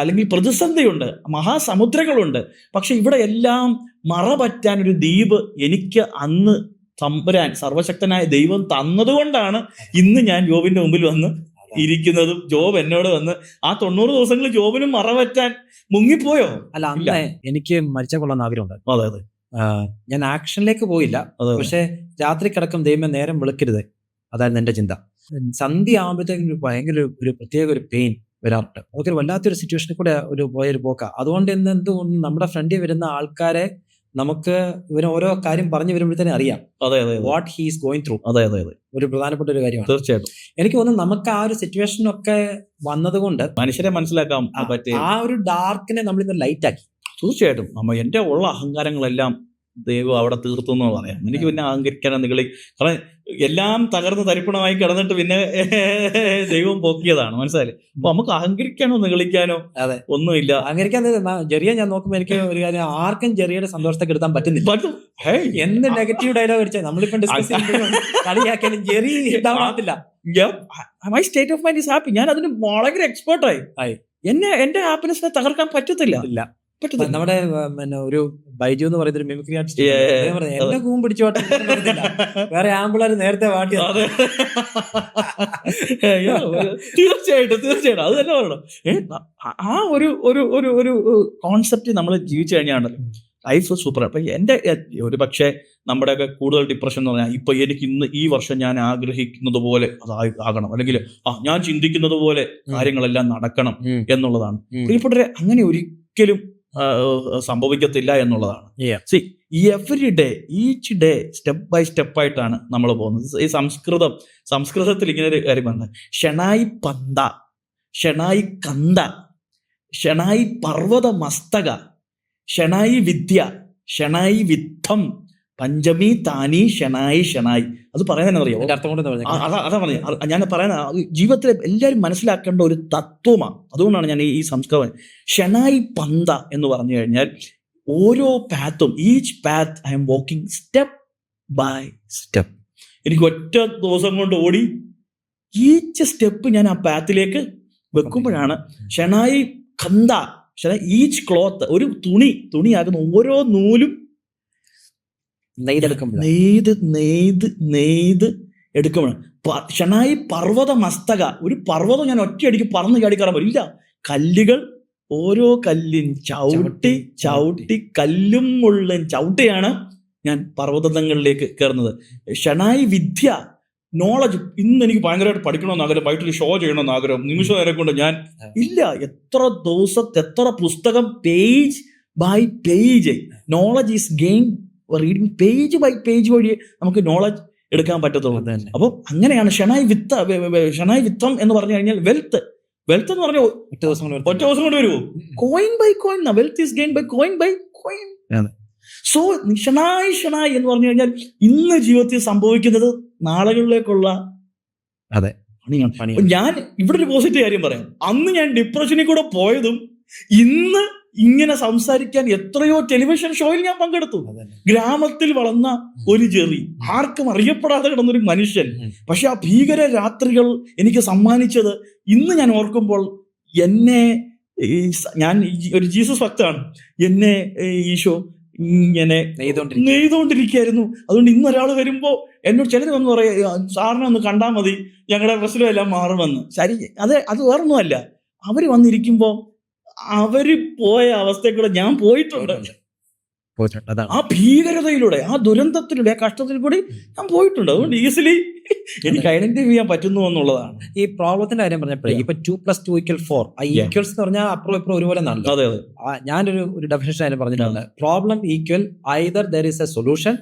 അല്ലെങ്കിൽ പ്രതിസന്ധിയുണ്ട്, മഹാസമുദ്രങ്ങളുണ്ട്, പക്ഷെ ഇവിടെ എല്ലാം മറ പറ്റാൻ ഒരു ദ്വീപ് എനിക്ക് അന്ന് തമ്പുരാൻ സർവശക്തനായ ദൈവം തന്നതുകൊണ്ടാണ് ഇന്ന് ഞാൻ ജോബിന്റെ മുമ്പിൽ വന്ന് ഇരിക്കുന്നതും ജോബ് എന്നോട് വന്ന് ആ 90 ദിവസങ്ങളിൽ ജോബിനും മറ പറ്റാൻ മുങ്ങിപ്പോയോ? അല്ല, അന്ന് എനിക്ക് മരിച്ച കൊള്ളാൻ ആഗ്രഹമുണ്ട്. അതെ. ഞാൻ ആക്ഷനിലേക്ക് പോയില്ല, പക്ഷെ രാത്രി കിടക്കും ദൈവമേ നേരം വെളുക്കരുത്, അതായിരുന്നു എന്റെ ചിന്ത. സന്ധ്യ ആകുമ്പോഴത്തേക്കും ഭയങ്കര ഒരു പ്രത്യേക ഒരു പെയിൻ വരാറുണ്ട്. അതൊക്കെ വല്ലാത്തൊരു സിറ്റുവേഷനിൽ കൂടെ പോയൊരു പോക്ക. അതുകൊണ്ട് എന്തുകൊണ്ട് നമ്മുടെ ഫ്രണ്ടിൽ വരുന്ന ആൾക്കാരെ നമുക്ക് ഇവന് ഓരോ കാര്യം പറഞ്ഞു വരുമ്പോഴത്തേനും അറിയാം അതെ അതെ what he is going through. അതെ അതെ അതെ ഒരു പ്രധാനപ്പെട്ട ഒരു കാര്യമാണ്. തീർച്ചയായിട്ടും എനിക്ക് തോന്നുന്നു നമുക്ക് ആ ഒരു സിറ്റുവേഷനൊക്കെ വന്നതുകൊണ്ട് മനുഷ്യരെ മനസ്സിലാക്കാൻ പറ്റിയ ആ ഒരു ഡാർക്കിനെ നമ്മൾ ഇന്ന് ലൈറ്റ് ആക്കി. തീർച്ചയായിട്ടും എന്റെ ഉള്ള അഹങ്കാരങ്ങളെല്ലാം ദൈവം അവിടെ തീർത്തു എന്ന് പറയാം. എനിക്ക് പിന്നെ അഹങ്കരിക്കാനോ നിങ്ങളി, കാരണം എല്ലാം തകർന്ന് തരിപ്പണമായി കിടന്നിട്ട് പിന്നെ ദൈവം പോക്കിയതാണ്, മനസ്സിലായില്ലേ? അപ്പൊ നമുക്ക് അഹങ്കരിക്കാനോ നിഗളിക്കാനോ അതെ ഒന്നുമില്ല. അഹങ്കരിക്കാൻ ജെറിയെ ഞാൻ നോക്കുമ്പോൾ എനിക്ക് ഒരു കാര്യം, ആർക്കും ജെറിയുടെ സന്തോഷത്തെ എടുത്താൻ പറ്റുന്നില്ല. എന്ത് നെഗറ്റീവ് ഡയലോഗ് അടിച്ചാൽ നമ്മളിപ്പോ ഡിസ്കസ് ചെയ്യുമ്പോഴും കളിയാക്കിയാലും ജെറി ഉണ്ടാവത്തില്ല. My state of mind is happy. ഞാൻ അതിന് വളരെ എക്സ്പേർട്ടായി. എന്റെ ഹാപ്പിനെസ്സിനെ തകർക്കാൻ പറ്റത്തില്ല. നമ്മുടെ പിന്നെ ഒരു ബൈജു എന്ന് പറയുന്ന ഒരു മിമിക്രി ആർട്ടിസ്റ്റ് എന്റെ കൂം പിടിച്ചോട്ടെ, വേറെ ആമ്പിള്ളേർ നേരത്തെ വാട്ടി. തീർച്ചയായിട്ടും അത് തന്നെ പറയണം. ആ ഒരു ഒരു ഒരു ഒരു കോൺസെപ്റ്റ് നമ്മൾ ജീവിച്ചു കഴിഞ്ഞാണല്ലോ ലൈഫ് സൂപ്പർ. അപ്പൊ എന്റെ ഒരു പക്ഷേ നമ്മുടെയൊക്കെ കൂടുതൽ ഡിപ്രഷൻ എന്ന് പറഞ്ഞാൽ ഇപ്പൊ എനിക്ക് ഇന്ന് ഈ വർഷം ഞാൻ ആഗ്രഹിക്കുന്നത് പോലെ ആകണം, അല്ലെങ്കിൽ ഞാൻ ചിന്തിക്കുന്നത് പോലെ കാര്യങ്ങളെല്ലാം നടക്കണം എന്നുള്ളതാണ്. പ്രിയപ്പെട്ടവരെ, അങ്ങനെ ഒരിക്കലും സംഭവിക്കത്തില്ല എന്നുള്ളതാണ്. See, every day, each day, step by step ആയിട്ടാണ് നമ്മൾ പോകുന്നത്. ഈ സംസ്കൃതത്തിൽ ഇങ്ങനെ ഒരു കാര്യം പറഞ്ഞത്, ഷണായി പന്ത, ഷണായി കന്ത, ഷണായി പർവ്വത മസ്തക, ഷണായി വിദ്യ, ഷണായി വിത്തം, പഞ്ചമി താനി ഷണായി. അത് പറയാൻ അറിയാമോ? അതാ പറഞ്ഞത്. ഞാൻ പറയുന്ന ജീവിതത്തിൽ എല്ലാവരും മനസ്സിലാക്കേണ്ട ഒരു തത്വമാണ്. അതുകൊണ്ടാണ് ഞാൻ ഈ സംസ്കൃതം ഷണായി പന്ത എന്ന് പറഞ്ഞു കഴിഞ്ഞാൽ, ഓരോ പാത്തും, each path I am walking step by step. എനിക്ക് ഒറ്റ ദിവസം കൊണ്ട് ഓടി ഈച്ച് സ്റ്റെപ്പ് ഞാൻ ആ പാത്തിലേക്ക് വെക്കുമ്പോഴാണ് ഷണായി കന്ത, ഈച്ച് ക്ലോത്ത്, ഒരു തുണിയാകുന്ന ഓരോ നൂലും നെയ്ത് എടുക്കുമ്പോഴാണ്. ഷണായി പർവ്വത മസ്തക, ഒരു പർവ്വതം ഞാൻ ഒറ്റയടിക്ക് പറന്ന് ചാടിക്കറാൻ പറ്റില്ല. കല്ലുകൾ, ഓരോ കല്ലും ചവിട്ടി കല്ലും മുള്ളും ചവിട്ടിയാണ് ഞാൻ പർവ്വതങ്ങളിലേക്ക് കയറുന്നത്. ഷണായി വിദ്യ, നോളജ്. ഇന്ന് എനിക്ക് ഭയങ്കരമായിട്ട് പഠിക്കണമെന്ന് ആഗ്രഹം, വൈകിട്ട് ഷോ ചെയ്യണമെന്ന് ആഗ്രഹം. നിമിഷ നേരം കൊണ്ട് ഞാൻ എത്ര ദിവസത്തെ എത്ര പുസ്തകം, page by page knowledge is gain. Reading page by page വഴി നമുക്ക് നോളജ് എടുക്കാൻ പറ്റത്തുള്ളൂ. അപ്പം അങ്ങനെയാണ് ഷണായി വിത്തം എന്ന് പറഞ്ഞു കഴിഞ്ഞാൽ വെൽത്ത് എന്ന് പറഞ്ഞാൽ ഒറ്റ ദിവസം കൊണ്ട് വരുമോ? Coin by coin, wealth is gain by coin by coin. So ഷണായി എന്ന് പറഞ്ഞു കഴിഞ്ഞാൽ ഇന്ന് ജീവിതത്തിൽ സംഭവിക്കുന്നത് നാളുകളിലേക്കുള്ള പണിയാണ്. ഞാൻ ഇവിടെ ഒരു പോസിറ്റീവ് കാര്യം പറയാം. അന്ന് ഞാൻ ഡിപ്രഷനിൽ കൂടെ പോയതും ഇന്ന് ഇങ്ങനെ സംസാരിക്കാൻ എത്രയോ ടെലിവിഷൻ ഷോയിൽ ഞാൻ പങ്കെടുത്തു. ഗ്രാമത്തിൽ വളർന്ന ഒരു ജെറി, ആർക്കും അറിയപ്പെടാതെ കിടന്നൊരു മനുഷ്യൻ. പക്ഷെ ആ ഭീകര രാത്രികൾ എനിക്ക് സമ്മാനിച്ചത് ഇന്ന് ഞാൻ ഓർക്കുമ്പോൾ, ഞാൻ ഒരു ജീസസ് ഭക്തനാണ്, എന്നെ ഈശോ ഇങ്ങനെ നെയ്തുകൊണ്ടിരിക്കുകയായിരുന്നു. അതുകൊണ്ട് ഇന്നൊരാൾ വരുമ്പോ എന്നോട് ചിലർ വന്ന് പറയാ, സാറിനെ ഒന്ന് കണ്ടാൽ മതി, ഞങ്ങളുടെ പ്രശ്നമെല്ലാം മാറുമെന്ന്. ശരി, അത് വേറൊന്നുമല്ല. അവര് വന്നിരിക്കുമ്പോ അവര് പോയ അവസ്ഥയിൽ ഞാൻ പോയിട്ടുണ്ട്. ആ ഭീകരതയിലൂടെ, ആ ദുരന്തത്തിലൂടെ, ആ കഷ്ടത്തിൽ കൂടി ഞാൻ പോയിട്ടുണ്ട്. അതുകൊണ്ട് ഈസിലി എനിക്ക് ഐഡന്റിഫൈ ചെയ്യാൻ പറ്റുന്നു എന്നുള്ളതാണ്. ഈ പ്രോബ്ലത്തിന്റെ കാര്യം പറഞ്ഞപ്പോഴേ, ഇപ്പൊ 2+2 = 4, ആ ഈക്വൽസ് എന്ന് പറഞ്ഞാൽ അപ്പുറം ഇപ്പുറം ഒരുപോലെ നല്ല. ഞാനൊരു ഡെഫിനിഷൻ അതിന് പറഞ്ഞിട്ടുണ്ട്. Problem equal either there is A solution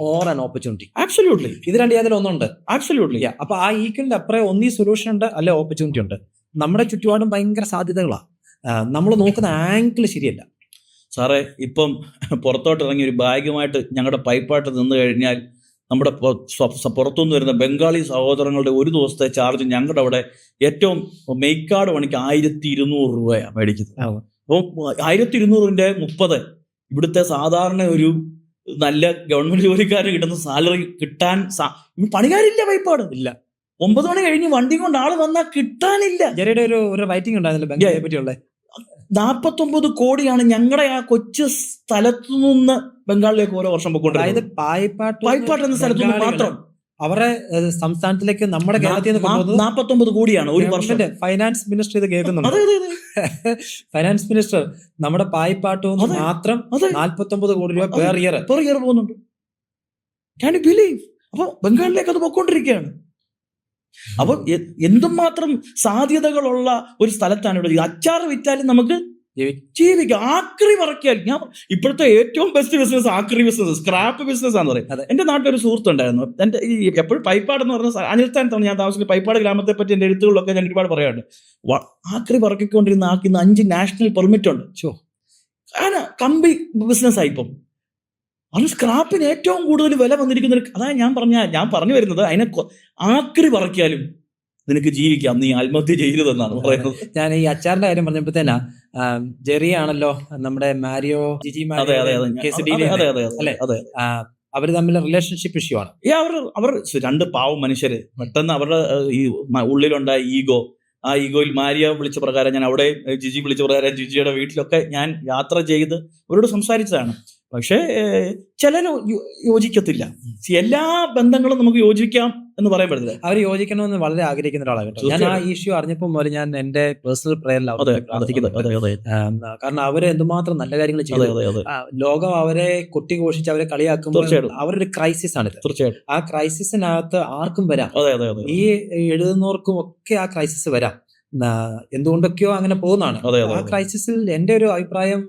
or an opportunity. Absolutely. ഇത് രണ്ടു അതിൽ ഒന്നുണ്ട്. ആബ്സല്യൂട്ട്ലി. അപ്പൊ ആ ഈക്വലിന്റെ അപ്പുറം ഒന്നീ സൊല്യൂഷൻ ഉണ്ട്, അല്ലെ ഓപ്പർച്യൂണിറ്റി ഉണ്ട്. നമ്മുടെ ചുറ്റുപാടും ഭയങ്കര സാധ്യതകളാണ്. നമ്മൾ നോക്കുന്ന ആംഗിൾ ശരിയല്ല. സാറേ, ഇപ്പം പുറത്തോട്ട് ഇറങ്ങി ഒരു ബാഗുമായിട്ട് ഞങ്ങളുടെ പൈപ്പായിട്ട് നിന്ന് കഴിഞ്ഞാൽ നമ്മുടെ പുറത്തുനിന്ന് വരുന്ന ബംഗാളി സഹോദരങ്ങളുടെ ഒരു ദിവസത്തെ ചാർജ് ഞങ്ങളുടെ അവിടെ ഏറ്റവും മെയ്ക്കാട് പണിക്ക് 1200 രൂപയാണ് മേടിക്കുന്നത്. അപ്പോൾ 1200ന്റെ 30 ഇവിടുത്തെ സാധാരണ ഒരു നല്ല ഗവൺമെന്റ് ജോലിക്കാരന് കിട്ടുന്ന സാലറി കിട്ടാൻ പണിക്കാരില്ല. പൈപ്പാട് ഇല്ല. 9 മണി കഴിഞ്ഞ് വണ്ടി കൊണ്ട് ആള് വന്നാൽ കിട്ടാനില്ല. ജെറിയുടെ ഒരു റൈറ്റിംഗ് ഉണ്ടായിരുന്നില്ല ബംഗാളിയെ പറ്റിയുള്ള. 49 കോടിയാണ് ഞങ്ങളുടെ ആ കൊച്ചു സ്ഥലത്തു നിന്ന് ബംഗാളിലേക്ക് ഓരോ വർഷം പോയിക്കൊണ്ടിരുന്നത്. അതായത് പായിപ്പാട്ട് എന്ന സ്ഥലത്തു നിന്ന് മാത്രം അവരുടെ സംസ്ഥാനത്തിലേക്ക് നമ്മുടെ കേരളത്തിൽ 49 കോടിയാണ് ഒരു വർഷം. ഫൈനാൻസ് മിനിസ്റ്റർ ഇത് കേൾക്കുന്നുണ്ട്. ഫൈനാൻസ് മിനിസ്റ്റർ നമ്മുടെ പായിപ്പാട്ടും മാത്രം 49 കോടി രൂപ പെർ ഇയർ പോകുന്നുണ്ട്. Can you believe? അപ്പൊ ബംഗാളിലേക്ക് അത് പോയിക്കൊണ്ടിരിക്കുകയാണ്. അപ്പൊ എന്തുമാത്രം സാധ്യതകളുള്ള ഒരു സ്ഥലത്താണ് ഇവിടെ. അച്ചാർ വിറ്റാലും നമുക്ക് ജീവിക്കുക. ആക്രി പറക്കിയാൽ ഞാൻ ഇപ്പോഴത്തെ ഏറ്റവും ബെസ്റ്റ് ബിസിനസ് ആക്രി ബിസിനസ്, സ്ക്രാപ്പ് ബിസിനസ് ആണെന്ന് പറയും. എന്റെ നാട്ടിലൊരു സുഹൃത്തുണ്ടായിരുന്നു. എന്റെ ഈ എപ്പോഴും പൈപ്പാട് എന്ന് പറഞ്ഞ അനിൽസ്ഥാനത്താണ് ഞാൻ താമസിക്കുന്നത്. പൈപ്പാട് ഗ്രാമത്തെ പറ്റി എന്റെ എഴുത്തുകളിലൊക്കെ ഞാൻ ഒരുപാട് പറയാറുണ്ട്. ആക്രി പറക്കിക്കൊണ്ടിരുന്ന ആക്കിന്ന് 5 നാഷണൽ പെർമിറ്റ് ഉണ്ട്. കമ്പി ബിസിനസ് ആയിപ്പം അത് സ്ക്രാപ്പിന് ഏറ്റവും കൂടുതൽ വില വന്നിരിക്കുന്ന. അതാണ് ഞാൻ പറഞ്ഞു വരുന്നത്. അതിനെ ആക്രി പറക്കിയാലും നിനക്ക് ജീവിക്കാം, നീ ആത്മഹത്യ ചെയ്യരുതെന്നാണ് പറയുന്നത്. ഞാൻ ഈ അച്ചാറിന്റെ കാര്യം പറഞ്ഞപ്പോഴത്തേനാ ജെറി ആണല്ലോ നമ്മുടെ മാരിയോ ജിജി അവര് തമ്മിൽ റിലേഷൻഷിപ്പ് ഇഷ്യൂ ആണ്. അവർ 2 പാവം മനുഷ്യര് പെട്ടെന്ന് അവരുടെ ഈ ഉള്ളിലുണ്ടായ ഈഗോ, ആ ഈഗോയിൽ മാരിയ വിളിച്ച പ്രകാരം ഞാൻ അവിടെ, ജിജി വിളിച്ച പ്രകാരം ജിജിയുടെ വീട്ടിലൊക്കെ ഞാൻ യാത്ര ചെയ്ത് അവരോട് സംസാരിച്ചതാണ്. പക്ഷേ ചിലര് യോജിക്കത്തില്ല. എല്ലാ ബന്ധങ്ങളും നമുക്ക് യോജിക്കാം എന്ന് പറയാൻ പറ്റില്ല. അവർ യോജിക്കണമെന്ന് വളരെ ആഗ്രഹിക്കുന്ന ഒരാളാണ് കേട്ടോ. ഞാൻ ആ ഇഷ്യൂ അറിഞ്ഞപ്പോൾ മുതൽ ഞാൻ എന്റെ പേഴ്സണൽ പ്രയറിലാണ് പ്രാർത്ഥിക്കുന്നത്. കാരണം അവര് എന്തുമാത്രം നല്ല കാര്യങ്ങൾ ചെയ്തു. ലോകം അവരെ കൊട്ടിഘോഷിച്ച് അവരെ കളിയാക്കുമ്പോൾ അവരൊരു ക്രൈസിസ് ആണ്. തീർച്ചയായിട്ടും ആ ക്രൈസിസിനകത്ത് ആർക്കും വരാം. ഈ എഴുതുന്നവർക്കും ഒക്കെ ആ ക്രൈസിസ് വരാം. എന്തുകൊണ്ടൊക്കെയോ അങ്ങനെ പോകുന്നതാണ്. ആ ക്രൈസിസിൽ എന്റെ ഒരു അഭിപ്രായം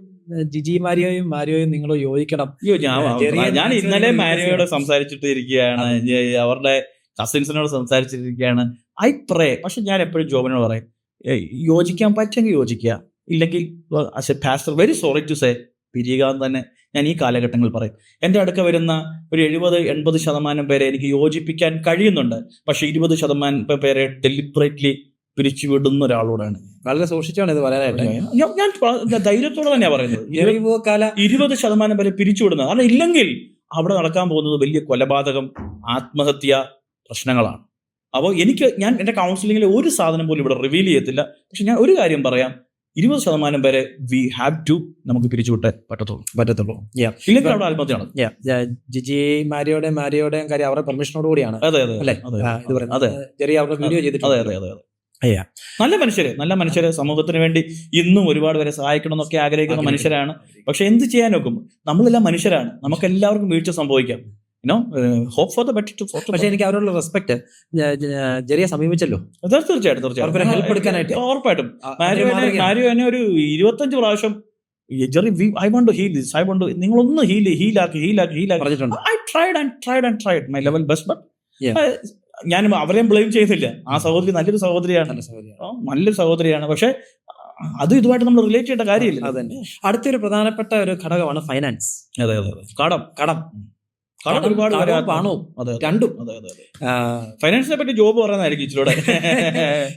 ജിജി മാരിയോയും നിങ്ങളോ യോജിക്കണം. ഞാൻ ഇന്നലെ മാരിയോയോട് സംസാരിച്ചിട്ട് ഇരിക്കുകയാണ്, അവരുടെ കസിൻസിനോട് സംസാരിച്ചിരിക്കുകയാണ്. ഐ പ്രേ. പക്ഷെ ഞാൻ എപ്പോഴും ജോബിനോട് പറയും, യോജിക്കാൻ പറ്റുമെങ്കിൽ യോജിക്കുക, ഇല്ലെങ്കിൽ as a pastor very sorry to say പിരിയുക എന്ന് തന്നെ ഞാൻ ഈ കാലഘട്ടങ്ങളിൽ പറയും. എൻ്റെ അടുക്ക വരുന്ന ഒരു 70-80% പേരെ എനിക്ക് യോജിപ്പിക്കാൻ കഴിയുന്നുണ്ട്. പക്ഷെ 20% പേരെ ഡെലിബറേറ്റ്ലി പിരിച്ചുവിടുന്ന ഒരാളോടാണ്. വളരെ സൂക്ഷിച്ചാണ് ഇത് പറയാനായിട്ട്. ഞാൻ ധൈര്യത്തോടെ തന്നെയാണ് പറയുന്നത്. 20% പേരെ പിരിച്ചുവിടുന്നത്. കാരണം ഇല്ലെങ്കിൽ അവിടെ നടക്കാൻ പോകുന്നത് വലിയ കൊലപാതകം, ആത്മഹത്യ പ്രശ്നങ്ങളാണ്. അപ്പോൾ ഞാൻ എൻ്റെ കൗൺസിലിങ്ങിൽ ഒരു സാധനം പോലും ഇവിടെ റിവീൽ ചെയ്യത്തില്ല. പക്ഷെ ഞാൻ ഒരു കാര്യം പറയാം, 20% പേരെ വി ഹാവ് ടു നമുക്ക് പിരിച്ചുവിട്ടേ പറ്റത്തുള്ളൂ. ഇല്ലെങ്കിൽ അവിടെ ആത്മഹത്യയാണ്. ജിജി മാരിയോടെയും കാര്യം അവരുടെ പെർമിഷനോട് കൂടിയാണ്. അവരുടെ വീഡിയോ ചെയ്തിട്ടുണ്ട്. നല്ല മനുഷ്യര് സമൂഹത്തിന് വേണ്ടി ഇന്നും ഒരുപാട് പേരെ സഹായിക്കണം എന്നൊക്കെ ആഗ്രഹിക്കുന്ന മനുഷ്യരാണ്. പക്ഷെ എന്ത് ചെയ്യാൻ നോക്കും, നമ്മളെല്ലാം മനുഷ്യരാണ്, നമുക്ക് എല്ലാവർക്കും വീഴ്ച സംഭവിക്കാം. Hope for the better. പക്ഷെ എനിക്ക് അവരോടുള്ള റെസ്പെക്ട് ജെറിയെ സമീപിച്ചല്ലോ. തീർച്ചയായിട്ടും ഹെൽപ്പ് എടുക്കാനായിട്ട് ഉറപ്പായിട്ടും. മാരിയോ എന്നെ ഒരു 25 പ്രാവശ്യം Jerry I want to heal this, I want to, നിങ്ങളൊന്ന് ഹീലാക്കി പറഞ്ഞിട്ടുണ്ട്. I tried my level best. But ഞാൻ അവരെയും ബ്ലെയിം ചെയ്യുന്നില്ല. ആ സഹോദരി നല്ലൊരു സഹോദരിയാണ്. പക്ഷെ അത് ഇതുമായിട്ട് നമ്മൾ റിലേറ്റ് ചെയ്യേണ്ട കാര്യമില്ല. അതന്നെ. അടുത്തൊരു പ്രധാനപ്പെട്ട ഒരു ഘടകമാണ് ഫൈനാൻസ്. കടം ഒരുപാട് പണവും രണ്ടും. ഫൈനാൻസിനെ പറ്റി ജോബ് പറയുന്നതായിരിക്കും ഇച്ചിലൂടെ.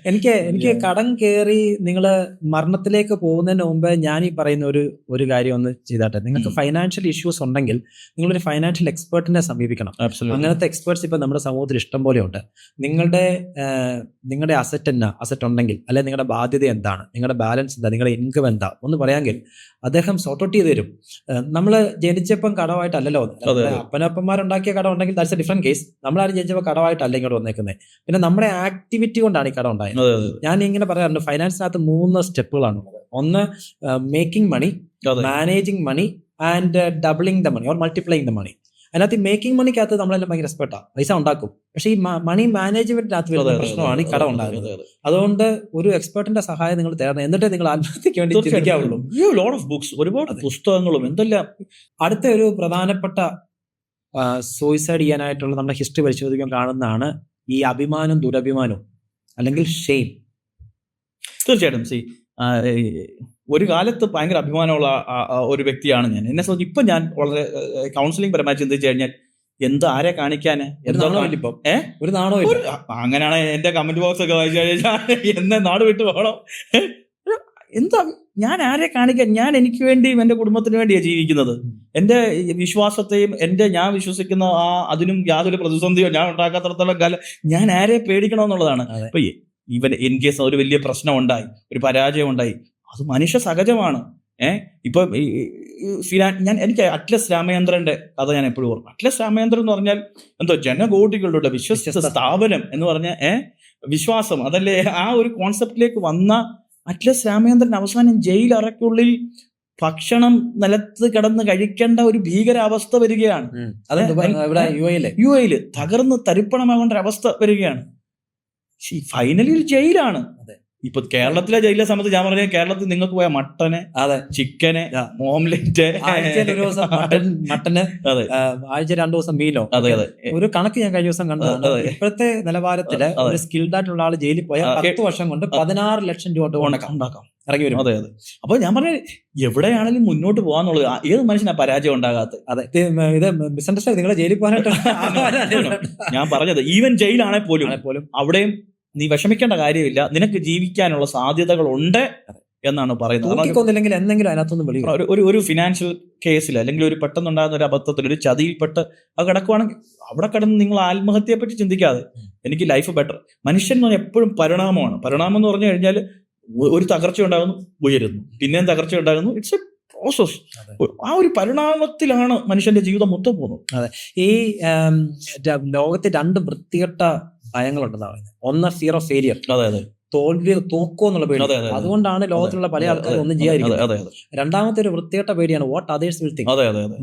എനിക്ക് കടം കയറി നിങ്ങള് മരണത്തിലേക്ക് പോകുന്നതിന് മുമ്പ് ഞാൻ ഈ പറയുന്ന ഒരു കാര്യം ഒന്ന് ചെയ്താട്ടെ. നിങ്ങൾക്ക് ഫൈനാൻഷ്യൽ ഇഷ്യൂസ് ഉണ്ടെങ്കിൽ നിങ്ങളൊരു ഫൈനാൻഷ്യൽ എക്സ്പേർട്ടിനെ സമീപിക്കണം. അങ്ങനത്തെ എക്സ്പേർട്സ് ഇപ്പൊ നമ്മുടെ സമൂഹത്തിൽ ഇഷ്ടം പോലെ ഉണ്ട്. നിങ്ങളുടെ അസറ്റ് ഉണ്ടെങ്കിൽ, അല്ലെങ്കിൽ നിങ്ങളുടെ ബാധ്യത എന്താണ്, നിങ്ങളുടെ ബാലൻസ് എന്താ, നിങ്ങളുടെ ഇൻകം എന്താ ഒന്ന് പറയാമെങ്കിൽ അദ്ദേഹം സോർട്ട് ഔട്ട് ചെയ്ത് തരും. നമ്മൾ ജനിച്ചപ്പം കടമായിട്ടല്ലോ, അപ്പനപ്പന്മാരുണ്ടാക്കിയ കടം ഉണ്ടെങ്കിൽ ദാറ്റ്സ് എ ഡിഫറെന്റ് കേസ്. നമ്മളാരും ജനിച്ചപ്പോൾ കടമായിട്ടല്ല ഇങ്ങോട്ട് വന്നേക്കുന്നത്. പിന്നെ നമ്മുടെ ആക്ടിവിറ്റി കൊണ്ടാണ് ഈ കടം ഉണ്ടായത്. ഞാൻ ഇങ്ങനെ പറയാറുണ്ട്, ഫൈനാൻസിനകത്ത് 3 സ്റ്റെപ്പുകളാണുള്ളത്. ഒന്ന് making money, managing money and doubling the money or multiplying the money. അതിനകത്ത് മേക്കിംഗ് മണിക്കകത്ത് നമ്മളെല്ലാം ഭയങ്കര എക്സ്പെർട്ടാണ്, പൈസ ഉണ്ടാക്കും. പക്ഷേ ഈ മണി മാനേജ്മെന്റിനകത്ത് വരുന്ന പ്രശ്നമാണ് ഈ കടം ഉണ്ടാകുന്നത്. അതുകൊണ്ട് ഒരു എക്സ്പെർട്ടിന്റെ സഹായം നിങ്ങൾ തേടണം. എന്നിട്ടേ നിങ്ങൾ ആത്മഹത്യക്ക് വേണ്ടി ചിന്തിക്കാവുള്ളൂ. ഒരുപാട് പുസ്തകങ്ങളും എന്തെല്ലാം. അടുത്ത ഒരു പ്രധാനപ്പെട്ട സൂയിസൈഡ് ചെയ്യാനായിട്ടുള്ള നമ്മുടെ ഹിസ്റ്ററി പരിശോധിക്കാൻ കാണുന്നതാണ് ഈ അഭിമാനം, ദുരഭിമാനം അല്ലെങ്കിൽ ഷെയിം. തീർച്ചയായിട്ടും ഒരു കാലത്ത് ഭയങ്കര അഭിമാനമുള്ള ഒരു വ്യക്തിയാണ് ഞാൻ. എന്നെ സംബന്ധിച്ച് ഇപ്പം ഞാൻ വളരെ കൗൺസിലിംഗ് പരമായി ചിന്തിച്ചു കഴിഞ്ഞാൽ ആരെ കാണിക്കാന്, ഒരു നാണോ അങ്ങനെയാണ് എന്റെ കമന്റ് ബോക്സ് ഒക്കെ വായിച്ചു കഴിഞ്ഞാൽ എന്നെ നാട് വിട്ടു പോകണം. ഞാൻ ആരെ കാണിക്കാൻ? ഞാൻ എനിക്ക് വേണ്ടിയും എൻ്റെ കുടുംബത്തിന് വേണ്ടിയാണ് ജീവിക്കുന്നത്. എൻ്റെ വിശ്വാസത്തെയും ഞാൻ വിശ്വസിക്കുന്ന അതിനും യാതൊരു പ്രതിസന്ധിയോ ഞാൻ ഉണ്ടാക്കാത്തടത്തോളം കാലം ഞാൻ ആരെ പേടിക്കണമെന്നുള്ളതാണ്. അപ്പൊ ഈവൻ ഇൻ കേസ് ഒരു വലിയ പ്രശ്നം ഉണ്ടായി, ഒരു പരാജയം ഉണ്ടായി, അത് മനുഷ്യ സഹജമാണ്. ഇപ്പൊ എനിക്ക് അറ്റ്ലസ് രാമചന്ദ്രന്റെ കഥ ഞാൻ എപ്പോഴും ഓർക്കും. അറ്റ്ലസ് രാമചന്ദ്രൻ എന്ന് പറഞ്ഞാൽ എന്തോ ജനകോടികളുടെ വിശ്വസ്ത സ്ഥാപനം എന്ന് പറഞ്ഞ വിശ്വാസം, അതല്ലേ ആ ഒരു കോൺസെപ്റ്റിലേക്ക് വന്ന അറ്റ്ലസ് രാമചന്ദ്രൻ അവസാനം ജയിലറയ്ക്കുള്ളിൽ ഭക്ഷണം നിലത്ത് കിടന്ന് കഴിക്കേണ്ട ഒരു ഭീകരാവസ്ഥ വരികയാണ്. യു എയില് തകർന്ന് തരിപ്പണമാകേണ്ട ഒരവസ്ഥ വരികയാണ്. ഫൈനലി ജയിലാണ്. ഇപ്പൊ കേരളത്തിലെ ജയിലിലെ സമയത്ത് ഞാൻ പറഞ്ഞ കേരളത്തിൽ നിങ്ങൾക്ക് പോയ മട്ടന്, അതെ, ചിക്കന്, ഓംലെറ്റ്, ആഴ്ചയിൽ ഒരു ദിവസം മട്ടന്, അതെ, ആഴ്ച 2 ദിവസം മീനോ. അതെ അതെ. ഒരു കണക്ക് ഞാൻ കഴിഞ്ഞ ദിവസം കണ്ടതാണ്. ഇപ്പോഴത്തെ നിലവാരത്തില് ഒരു സ്കിൽഡ് ആയിട്ടുള്ള ആള് ജയിലിൽ പോയ 10 വർഷം കൊണ്ട് 16 ലക്ഷം രൂപ ഉണ്ടാക്കാം ഇറങ്ങി വരും. അതെ അതെ. അപ്പൊ ഞാൻ പറഞ്ഞ എവിടെയാണെങ്കിലും മുന്നോട്ട് പോകാന്നുള്ളത് ഏത് മനുഷ്യനാ പരാജയം ഉണ്ടാകാത്തത്? അതെ, ഇത് മിസ്അണ്ടർസ്റ്റാൻഡ്. നിങ്ങളെ ജയിലിൽ പോകാനായിട്ട് ഞാൻ പറഞ്ഞത് ഈവൻ ജയിലാണെ പോലും അവിടെയും നീ വിഷമിക്കേണ്ട കാര്യമില്ല, നിനക്ക് ജീവിക്കാനുള്ള സാധ്യതകളുണ്ട് എന്നാണ് പറയുന്നത്. തൂക്കിക്കൊന്നില്ലെങ്കിൽ എന്തെങ്കിലും അതിനകത്തൊന്നും വെളിയിൽ ഒരു ഫിനാൻഷ്യൽ കേസിൽ അല്ലെങ്കിൽ ഒരു പെട്ടെന്നുണ്ടാകുന്ന ഒരു അബദ്ധത്തിൽ ഒരു ചതിയിൽപ്പെട്ട് അത് കിടക്കുവാണെങ്കിൽ അവിടെ കിടന്ന് നിങ്ങൾ ആത്മഹത്യയെ പറ്റി ചിന്തിക്കാതെ എനിക്ക് ലൈഫ് ബെറ്റർ. മനുഷ്യൻ എന്ന് പറഞ്ഞാൽ എപ്പോഴും പരിണാമമാണ്. പരിണാമം എന്ന് പറഞ്ഞു കഴിഞ്ഞാൽ ഒരു തകർച്ച ഉണ്ടാകുന്നു, ഉയരുന്നു, പിന്നെയും തകർച്ച ഉണ്ടാകുന്നു. It's A process. ആ ഒരു പരിണാമത്തിലാണ് മനുഷ്യന്റെ ജീവിതം മൊത്തം പോകുന്നത്. അതെ. ഈ ലോകത്തെ 2 വൃത്തികെട്ട ഭയങ്ങളുണ്ടെന്നാണ് പറയുന്നത്. ഒന്ന് ഫിയർ ഓഫ് ഫെയിലിയർ, അതെ അതെ, തോൽവി തോക്കോ എന്നുള്ള പേടി. അതുകൊണ്ടാണ് ലോകത്തിലുള്ള പല ആൾക്കാരും ഒന്നും ചെയ്യാതിരിക്കുന്നത്. രണ്ടാമത്തെ ഒരു വൃത്തികെട്ട പേടിയാണ് വാട്ട് അതേഴ്സ് വിൽ തിങ്ക്.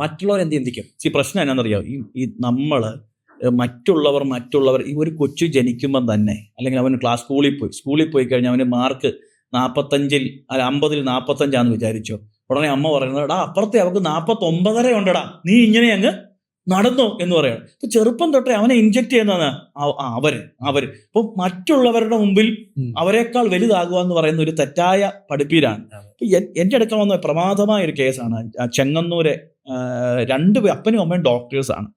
മറ്റുള്ളവർ എന്ത് ചിന്തിക്കും. പ്രശ്നം എന്നാണെന്നറിയാം, ഈ നമ്മള് മറ്റുള്ളവർ ഈ ഒരു കൊച്ചു ജനിക്കുമ്പം തന്നെ, അല്ലെങ്കിൽ അവന് സ്കൂളിൽ പോയി കഴിഞ്ഞാൽ അവന് മാർക്ക് 45-ൽ 50-ൽ 45 വിചാരിച്ചോ, ഉടനെ അമ്മ പറയുന്നത് അപ്പുറത്തെ അവർക്ക് 49.5 ഉണ്ടടാ, നീ ഇങ്ങനെ അങ്ങ് നടന്നോ എന്ന് പറയണം. ഇപ്പൊ ചെറുപ്പം തൊട്ടേ അവനെ ഇൻജെക്ട് ചെയ്യുന്നതാണ് അവര്. ഇപ്പൊ മറ്റുള്ളവരുടെ മുമ്പിൽ അവരെക്കാൾ വലുതാകുക എന്ന് പറയുന്ന ഒരു തെറ്റായ പഠിപ്പീരാണ്. എന്റെ അടുക്ക വന്ന പ്രമാദമായ ഒരു കേസാണ്. ചെങ്ങന്നൂരെ 2 അപ്പനും അമ്മയും ഡോക്ടേഴ്സാണ്.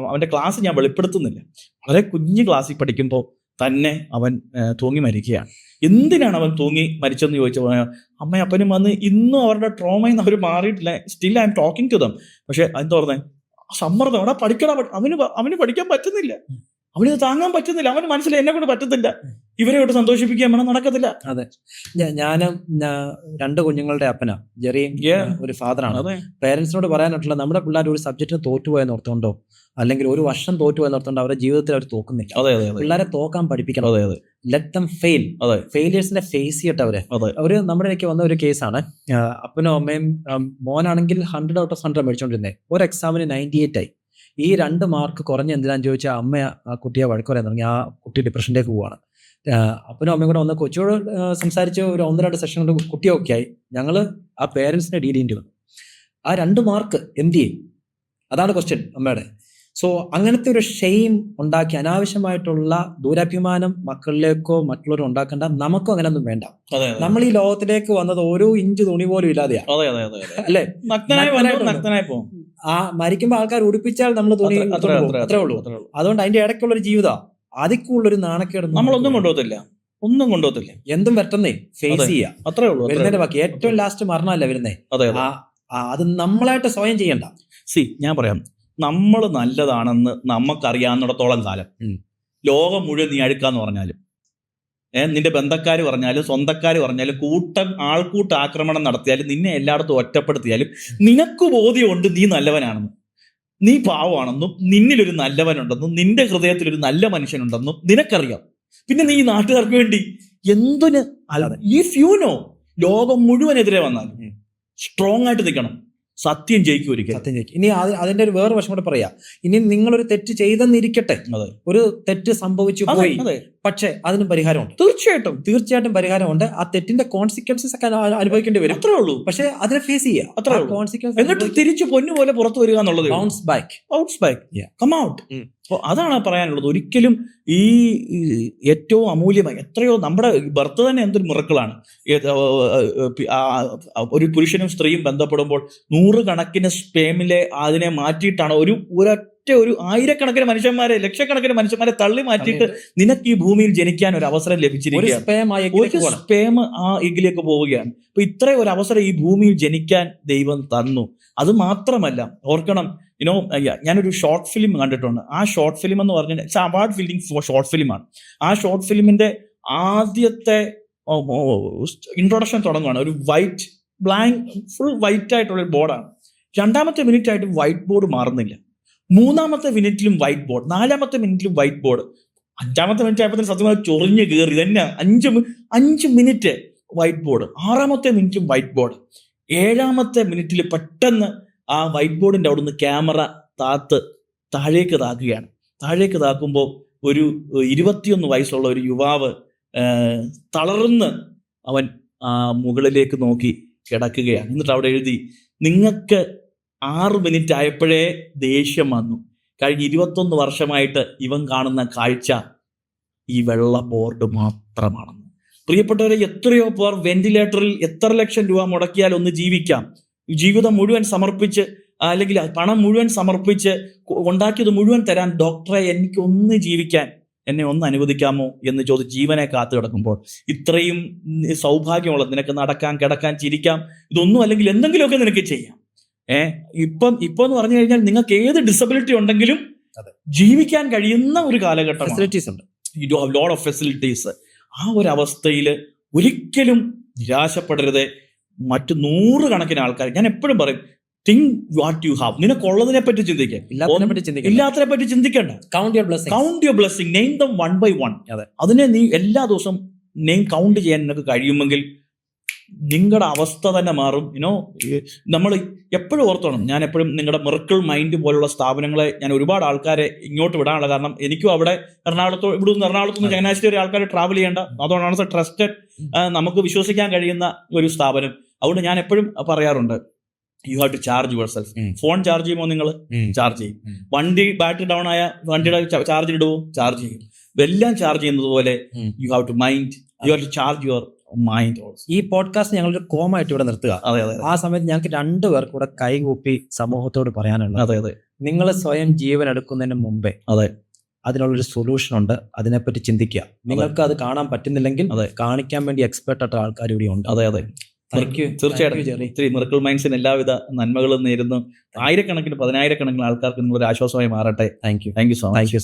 അവന്റെ ക്ലാസ് ഞാൻ വെളിപ്പെടുത്തുന്നില്ല. വളരെ കുഞ്ഞു ക്ലാസ്സിൽ പഠിക്കുമ്പോൾ തന്നെ അവൻ തൂങ്ങി മരിക്കുകയാണ്. എന്തിനാണ് അവൻ തൂങ്ങി മരിച്ചെന്ന് ചോദിച്ചപ്പോൾ അമ്മയും അപ്പനും വന്ന് ഇന്നും അവരുടെ ട്രോമയിൽ നിന്ന് അവർ മാറിയിട്ടില്ല. Still I'm talking to them. പക്ഷെ എന്താ പറഞ്ഞേ, സമ്മർദ്ദം, അവിടെ പഠിക്കണം, അവന് പഠിക്കാൻ പറ്റുന്നില്ല, അവന് താങ്ങാൻ പറ്റുന്നില്ല, അവന് മനസ്സിലായി എന്നെ കൊണ്ട് പറ്റുന്നില്ല, ഇവരെ കൊണ്ട് സന്തോഷിപ്പിക്കാൻ വേണം, നടക്കത്തില്ല. അതെ, ഞാനും 2 കുഞ്ഞുങ്ങളുടെ അപ്പനാ, ജെറിയും ഒരു ഫാദറാണ്. പേരൻസിനോട് പറയാനായിട്ടുള്ള, നമ്മുടെ പിള്ളേർ ഒരു സബ്ജക്റ്റിന് തോറ്റുപോയെന്ന് ഓർത്തുകൊണ്ടോ അല്ലെങ്കിൽ ഒരു വർഷം തോറ്റുപോയെന്ന് ഓർത്തുകൊണ്ടോ അവരുടെ ജീവിതത്തിൽ അവർ തോക്കുന്നില്ല. പിള്ളേരെ തോക്കാൻ പഠിപ്പിക്കണം. Let them fail. ഫെയിലിയേഴ്സിനെ ഫേസ് ചെയ്യട്ടെ. അവര് നമ്മുടെ ഇടയ്ക്ക് വന്ന ഒരു കേസാണ്. അപ്പനും അമ്മയും, മോനാണെങ്കിൽ 100 out of 100 മേടിച്ചോണ്ടിരുന്നേ. ഒരു എക്സാമിന് 98 ആയി. ഈ 2 മാർക്ക് കുറഞ്ഞ് എന്തിനാന്ന് ചോദിച്ചാൽ അമ്മ ആ കുട്ടിയെ വഴക്ക് പറയാൻ തുടങ്ങി. ആ കുട്ടി ഡിപ്രഷനിലേക്ക് പോവാണ്. അപ്പനും അമ്മയും കൂടെ വന്ന് കൊച്ചിയോട് സംസാരിച്ച് ഒരു 1-2 സെഷൻ കൊണ്ട് കുട്ടിയൊക്കെ ആയി. ഞങ്ങൾ ആ പേരൻസിനെ ഡീൽ ചെയ്യേണ്ടി വന്നു. ആ 2 മാർക്ക് എന്ത് ചെയ്യും? അതാണ് ക്വസ്റ്റ്യൻ അമ്മയുടെ. സോ അങ്ങനത്തെ ഒരു ഷെയിം ഉണ്ടാക്കി അനാവശ്യമായിട്ടുള്ള ദുരഭിമാനം മക്കളിലേക്കോ മറ്റുള്ളവരും ഉണ്ടാക്കേണ്ട. നമുക്കും അങ്ങനെയൊന്നും വേണ്ട. നമ്മൾ ഈ ലോകത്തിലേക്ക് വന്നത് ഓരോ ഇഞ്ച് തുണി പോലും ഇല്ലാതെയാണ്, അല്ലേ? ആ മരിക്കുമ്പോ ആൾക്കാർ ഉടുപ്പിച്ചാൽ നമ്മൾ തുണി അത്രേ ഉള്ളൂ. അതുകൊണ്ട് അതിന്റെ ഇടയ്ക്കുള്ള ഒരു ജീവിതം, അതിക്കുള്ളൊരു നാണക്കേട് നമ്മളൊന്നും കൊണ്ടുപോകത്തില്ല. എന്തും പറ്റുന്നേ ഫേസ് ചെയ്യാം, അത്രേ ഉള്ളൂ. വരുന്നതിന്റെ ബാക്കി ഏറ്റവും ലാസ്റ്റ് മരണമല്ല വരുന്നേ. അത് നമ്മളായിട്ട് സ്വയം ചെയ്യണ്ട. ഞാൻ പറയാം, നമ്മൾ നല്ലതാണെന്ന് നമുക്കറിയാവുന്നിടത്തോളം കാലം ലോകം മുഴുവൻ നീ അഴുക്കാന്ന് പറഞ്ഞാലും, നിന്റെ ബന്ധക്കാർ പറഞ്ഞാലും സ്വന്തക്കാർ പറഞ്ഞാലും ആൾക്കൂട്ട ആക്രമണം നടത്തിയാലും നിന്നെ എല്ലായിടത്തും ഒറ്റപ്പെടുത്തിയാലും നിനക്ക് ബോധ്യമുണ്ട് നീ നല്ലവനാണെന്നും നീ പാവമാണെന്നും നിന്നിലൊരു നല്ലവനുണ്ടെന്നും നിന്റെ ഹൃദയത്തിലൊരു നല്ല മനുഷ്യനുണ്ടെന്നും നിനക്കറിയാം. പിന്നെ നീ നാട്ടുകാർക്ക് വേണ്ടി എന്തിന് ഇഫ് യു നോ ലോകം മുഴുവനെതിരെ വന്നാലും സ്ട്രോങ് ആയിട്ട് നിൽക്കണം. സത്യം ജയിക്കും ഒരിക്കലും. സത്യം ജയിക്കും. ഇനി അതിന്റെ ഒരു വേറെ വശം കൂടെ പറയാം. ഇനി നിങ്ങളൊരു തെറ്റ് ചെയ്തെന്നിരിക്കട്ടെ, ഒരു തെറ്റ് സംഭവിച്ചു പോയി, പക്ഷെ അതിന് പരിഹാരമുണ്ട്. തീർച്ചയായിട്ടും പരിഹാരമുണ്ട്. ആ തെറ്റിന്റെ കോൺസിക്വൻസസ് ഒക്കെ അനുഭവിക്കേണ്ടി വരും, അത്രേ ഉള്ളൂ. പക്ഷെ അതിനെ ഫേസ് ചെയ്യാം, അത്രേ ഉള്ളൂ. കോൺസിക്വൻസ് എന്നിട്ട് തിരിച്ചു പൊന്നുപോലെ പുറത്തു വരിക എന്നുള്ളത്. Bounce back, come out. അപ്പോൾ അതാണ് പറയാനുള്ളത്. ഒരിക്കലും ഈ ഏറ്റവും അമൂല്യമായി എത്രയോ നമ്മുടെ ബർത്ത് തന്നെ എന്തൊരു മിറക്കിളാണ്. ഒരു പുരുഷനും സ്ത്രീയും ബന്ധപ്പെടുമ്പോൾ 100 കണക്കിന് സ്പേമിലെ അതിനെ മാറ്റിയിട്ടാണ് ഒരു ആയിരക്കണക്കിന് മനുഷ്യന്മാരെ, ലക്ഷക്കണക്കിന് മനുഷ്യന്മാരെ തള്ളി മാറ്റിയിട്ട് നിനക്ക് ഈ ഭൂമിയിൽ ജനിക്കാൻ ഒരു അവസരം ലഭിച്ചിരിക്കുകയാണ്. ഒരു സ്പേം ആ എഗ്ഗിലേക്ക് പോവുകയാണ്. അപ്പൊ ഇത്രയും ഒരു അവസരം ഈ ഭൂമിയിൽ ജനിക്കാൻ ദൈവം തന്നു. അത് മാത്രമല്ല, ഓർക്കണം, ഞാനൊരു ഷോർട്ട് ഫിലിം കണ്ടിട്ടുണ്ട്. ആ ഷോർട്ട് ഫിലിം എന്ന് പറഞ്ഞാൽ ഇറ്റ്സ് അവാർഡ് വിന്നിംഗ് ഷോർട്ട് ഫിലിമാണ്. ആ ഷോർട്ട് ഫിലിമിന്റെ ആദ്യത്തെ ഇൻട്രൊഡക്ഷൻ തുടങ്ങുകയാണ്. ഒരു ഫുൾ വൈറ്റ് ആയിട്ടുള്ള ഒരു ബോർഡാണ്. 2ാമത്തെ മിനിറ്റ് ആയിട്ട് വൈറ്റ് ബോർഡ് മാറുന്നില്ല. 3ാമത്തെ മിനിറ്റിലും വൈറ്റ് ബോർഡ്, 4ാമത്തെ മിനിറ്റിലും വൈറ്റ് ബോർഡ്, 5ാമത്തെ മിനിറ്റ് ആയപ്പോൾ സത്യമായി ചൊറിഞ്ഞ് കയറി തന്നെ 5 മിനിറ്റ് വൈറ്റ് ബോർഡ്, 6ാമത്തെ മിനിറ്റിലും വൈറ്റ് ബോർഡ്, 7ാമത്തെ മിനിറ്റിൽ പെട്ടെന്ന് ആ വൈറ്റ് ബോർഡിന്റെ അവിടെ നിന്ന് ക്യാമറ താഴേക്ക് താക്കുകയാണ്. താഴേക്ക് താക്കുമ്പോൾ ഒരു 21 വയസ്സുള്ള ഒരു യുവാവ് തളർന്ന് അവൻ മുകളിലേക്ക് നോക്കി കിടക്കുകയാണ്. എന്നിട്ട് അവിടെ എഴുതി, നിങ്ങൾക്ക് 6 മിനിറ്റ് ആയപ്പോഴേ ദേഷ്യം വന്നു. കഴിഞ്ഞ 21 വർഷമായിട്ട് ഇവൻ കാണുന്ന കാഴ്ച ഈ വെള്ള ബോർഡ് മാത്രമാണെന്ന്. പ്രിയപ്പെട്ടവരെ, എത്രയോ പേർ വെന്റിലേറ്ററിൽ എത്ര ലക്ഷം രൂപ മുടക്കിയാൽ ഒന്ന് ജീവിക്കാം, ജീവിതം മുഴുവൻ സമർപ്പിച്ച് അല്ലെങ്കിൽ പണം മുഴുവൻ സമർപ്പിച്ച് ഉണ്ടാക്കിയത് മുഴുവൻ തരാൻ, ഡോക്ടറെ എനിക്കൊന്ന് ജീവിക്കാൻ എന്നെ ഒന്ന് അനുവദിക്കാമോ എന്ന് ചോദിച്ച് ജീവനെ കാത്തു കിടക്കുമ്പോൾ, ഇത്രയും സൗഭാഗ്യമുള്ള നിനക്ക് നടക്കാൻ, കിടക്കാൻ, ചിരിക്കാം, ഇതൊന്നും അല്ലെങ്കിൽ എന്തെങ്കിലുമൊക്കെ നിനക്ക് ചെയ്യാം. ഇപ്പം എന്ന് പറഞ്ഞു കഴിഞ്ഞാൽ നിങ്ങൾക്ക് ഏത് ഡിസബിലിറ്റി ഉണ്ടെങ്കിലും ജീവിക്കാൻ കഴിയുന്ന ഒരു കാലഘട്ടം, ഫെസിലിറ്റീസ് ഉണ്ട്, ലോഡ് ഓഫ് ഫെസിലിറ്റീസ്. ആ ഒരു അവസ്ഥയിൽ ഒരിക്കലും നിരാശപ്പെടരുത്. മറ്റു 100 കണക്കിന് ആൾക്കാർ, ഞാൻ എപ്പോഴും പറയും, തിങ്ക് വാട്ട് യു ഹാവ്. നിനക്കുള്ളതിനെ പറ്റി ചിന്തിക്കുക, ഇല്ലാത്തതിനെ പറ്റി ചിന്തിക്കേണ്ട. Count your blessing, name dum 1 by 1. അതിനെ നീ എല്ലാ ദിവസവും കൗണ്ട് ചെയ്യാൻ നിനക്ക് കഴിയുമെങ്കിൽ നിങ്ങളുടെ അവസ്ഥ തന്നെ മാറും. നമ്മൾ എപ്പോഴും ഓർത്തോണം, ഞാൻ എപ്പോഴും നിങ്ങളുടെ മിറക്കിൾ മൈൻഡ് പോലുള്ള സ്ഥാപനങ്ങളെ ഞാൻ ഒരുപാട് ആൾക്കാരെ ഇങ്ങോട്ട് വിടാനുള്ള കാരണം, എനിക്കും അവിടെ എറണാകുളത്ത് നിന്ന് ചങ്ങനാശ്ശേരി വരെ ആൾക്കാരെ ട്രാവൽ ചെയ്യേണ്ട, അതുകൊണ്ടാണ് ട്രസ്റ്റഡ്, നമുക്ക് വിശ്വസിക്കാൻ കഴിയുന്ന ഒരു സ്ഥാപനം. അതുകൊണ്ട് ഞാൻ എപ്പോഴും പറയാറുണ്ട്, you have to charge yourself. Phone charge ചെയ്യുമ്പോൾ നിങ്ങൾ ചാർജ് ചെയ്യും, വണ്ടി ബാറ്ററി ഡൗൺ ആയ വണ്ടിയുടെ ചാർജ് ഇടുവോ, ചാർജ് ചെയ്യും. എല്ലാം ചാർജ് ചെയ്യുന്നത് പോലെ you have to charge your mind also. ഈ പോഡ്കാസ്റ്റ് ഞങ്ങളൊരു കോമായിട്ട് ഇവിടെ നിർത്തുക. ആ സമയത്ത് ഞങ്ങൾക്ക് 2 പേർക്ക് കൂടെ കൈകൂപ്പി സമൂഹത്തോട് പറയാനുള്ളത്, നിങ്ങൾ സ്വയം ജീവൻ എടുക്കുന്നതിന് മുമ്പേ അതിനുള്ളൊരു സൊല്യൂഷൻ ഉണ്ട്, അതിനെപ്പറ്റി ചിന്തിക്കുക. നിങ്ങൾക്ക് അത് കാണാൻ പറ്റുന്നില്ലെങ്കിൽ കാണിക്കാൻ വേണ്ടി എക്സ്പെർട്ട് ആയിട്ട് ആൾക്കാർ ഇവിടെ ഉണ്ട്. തീർച്ചയായിട്ടും മിറക്കിൾ മൈൻഡ്സിന് എല്ലാവിധ നന്മകളും നേരുന്നു. 1000 കണക്കിന് 10,000 കണക്കിന് ആൾക്കാർക്ക് നിങ്ങളൊരു ആശ്വാസമായി മാറട്ടെ. Thank you so much.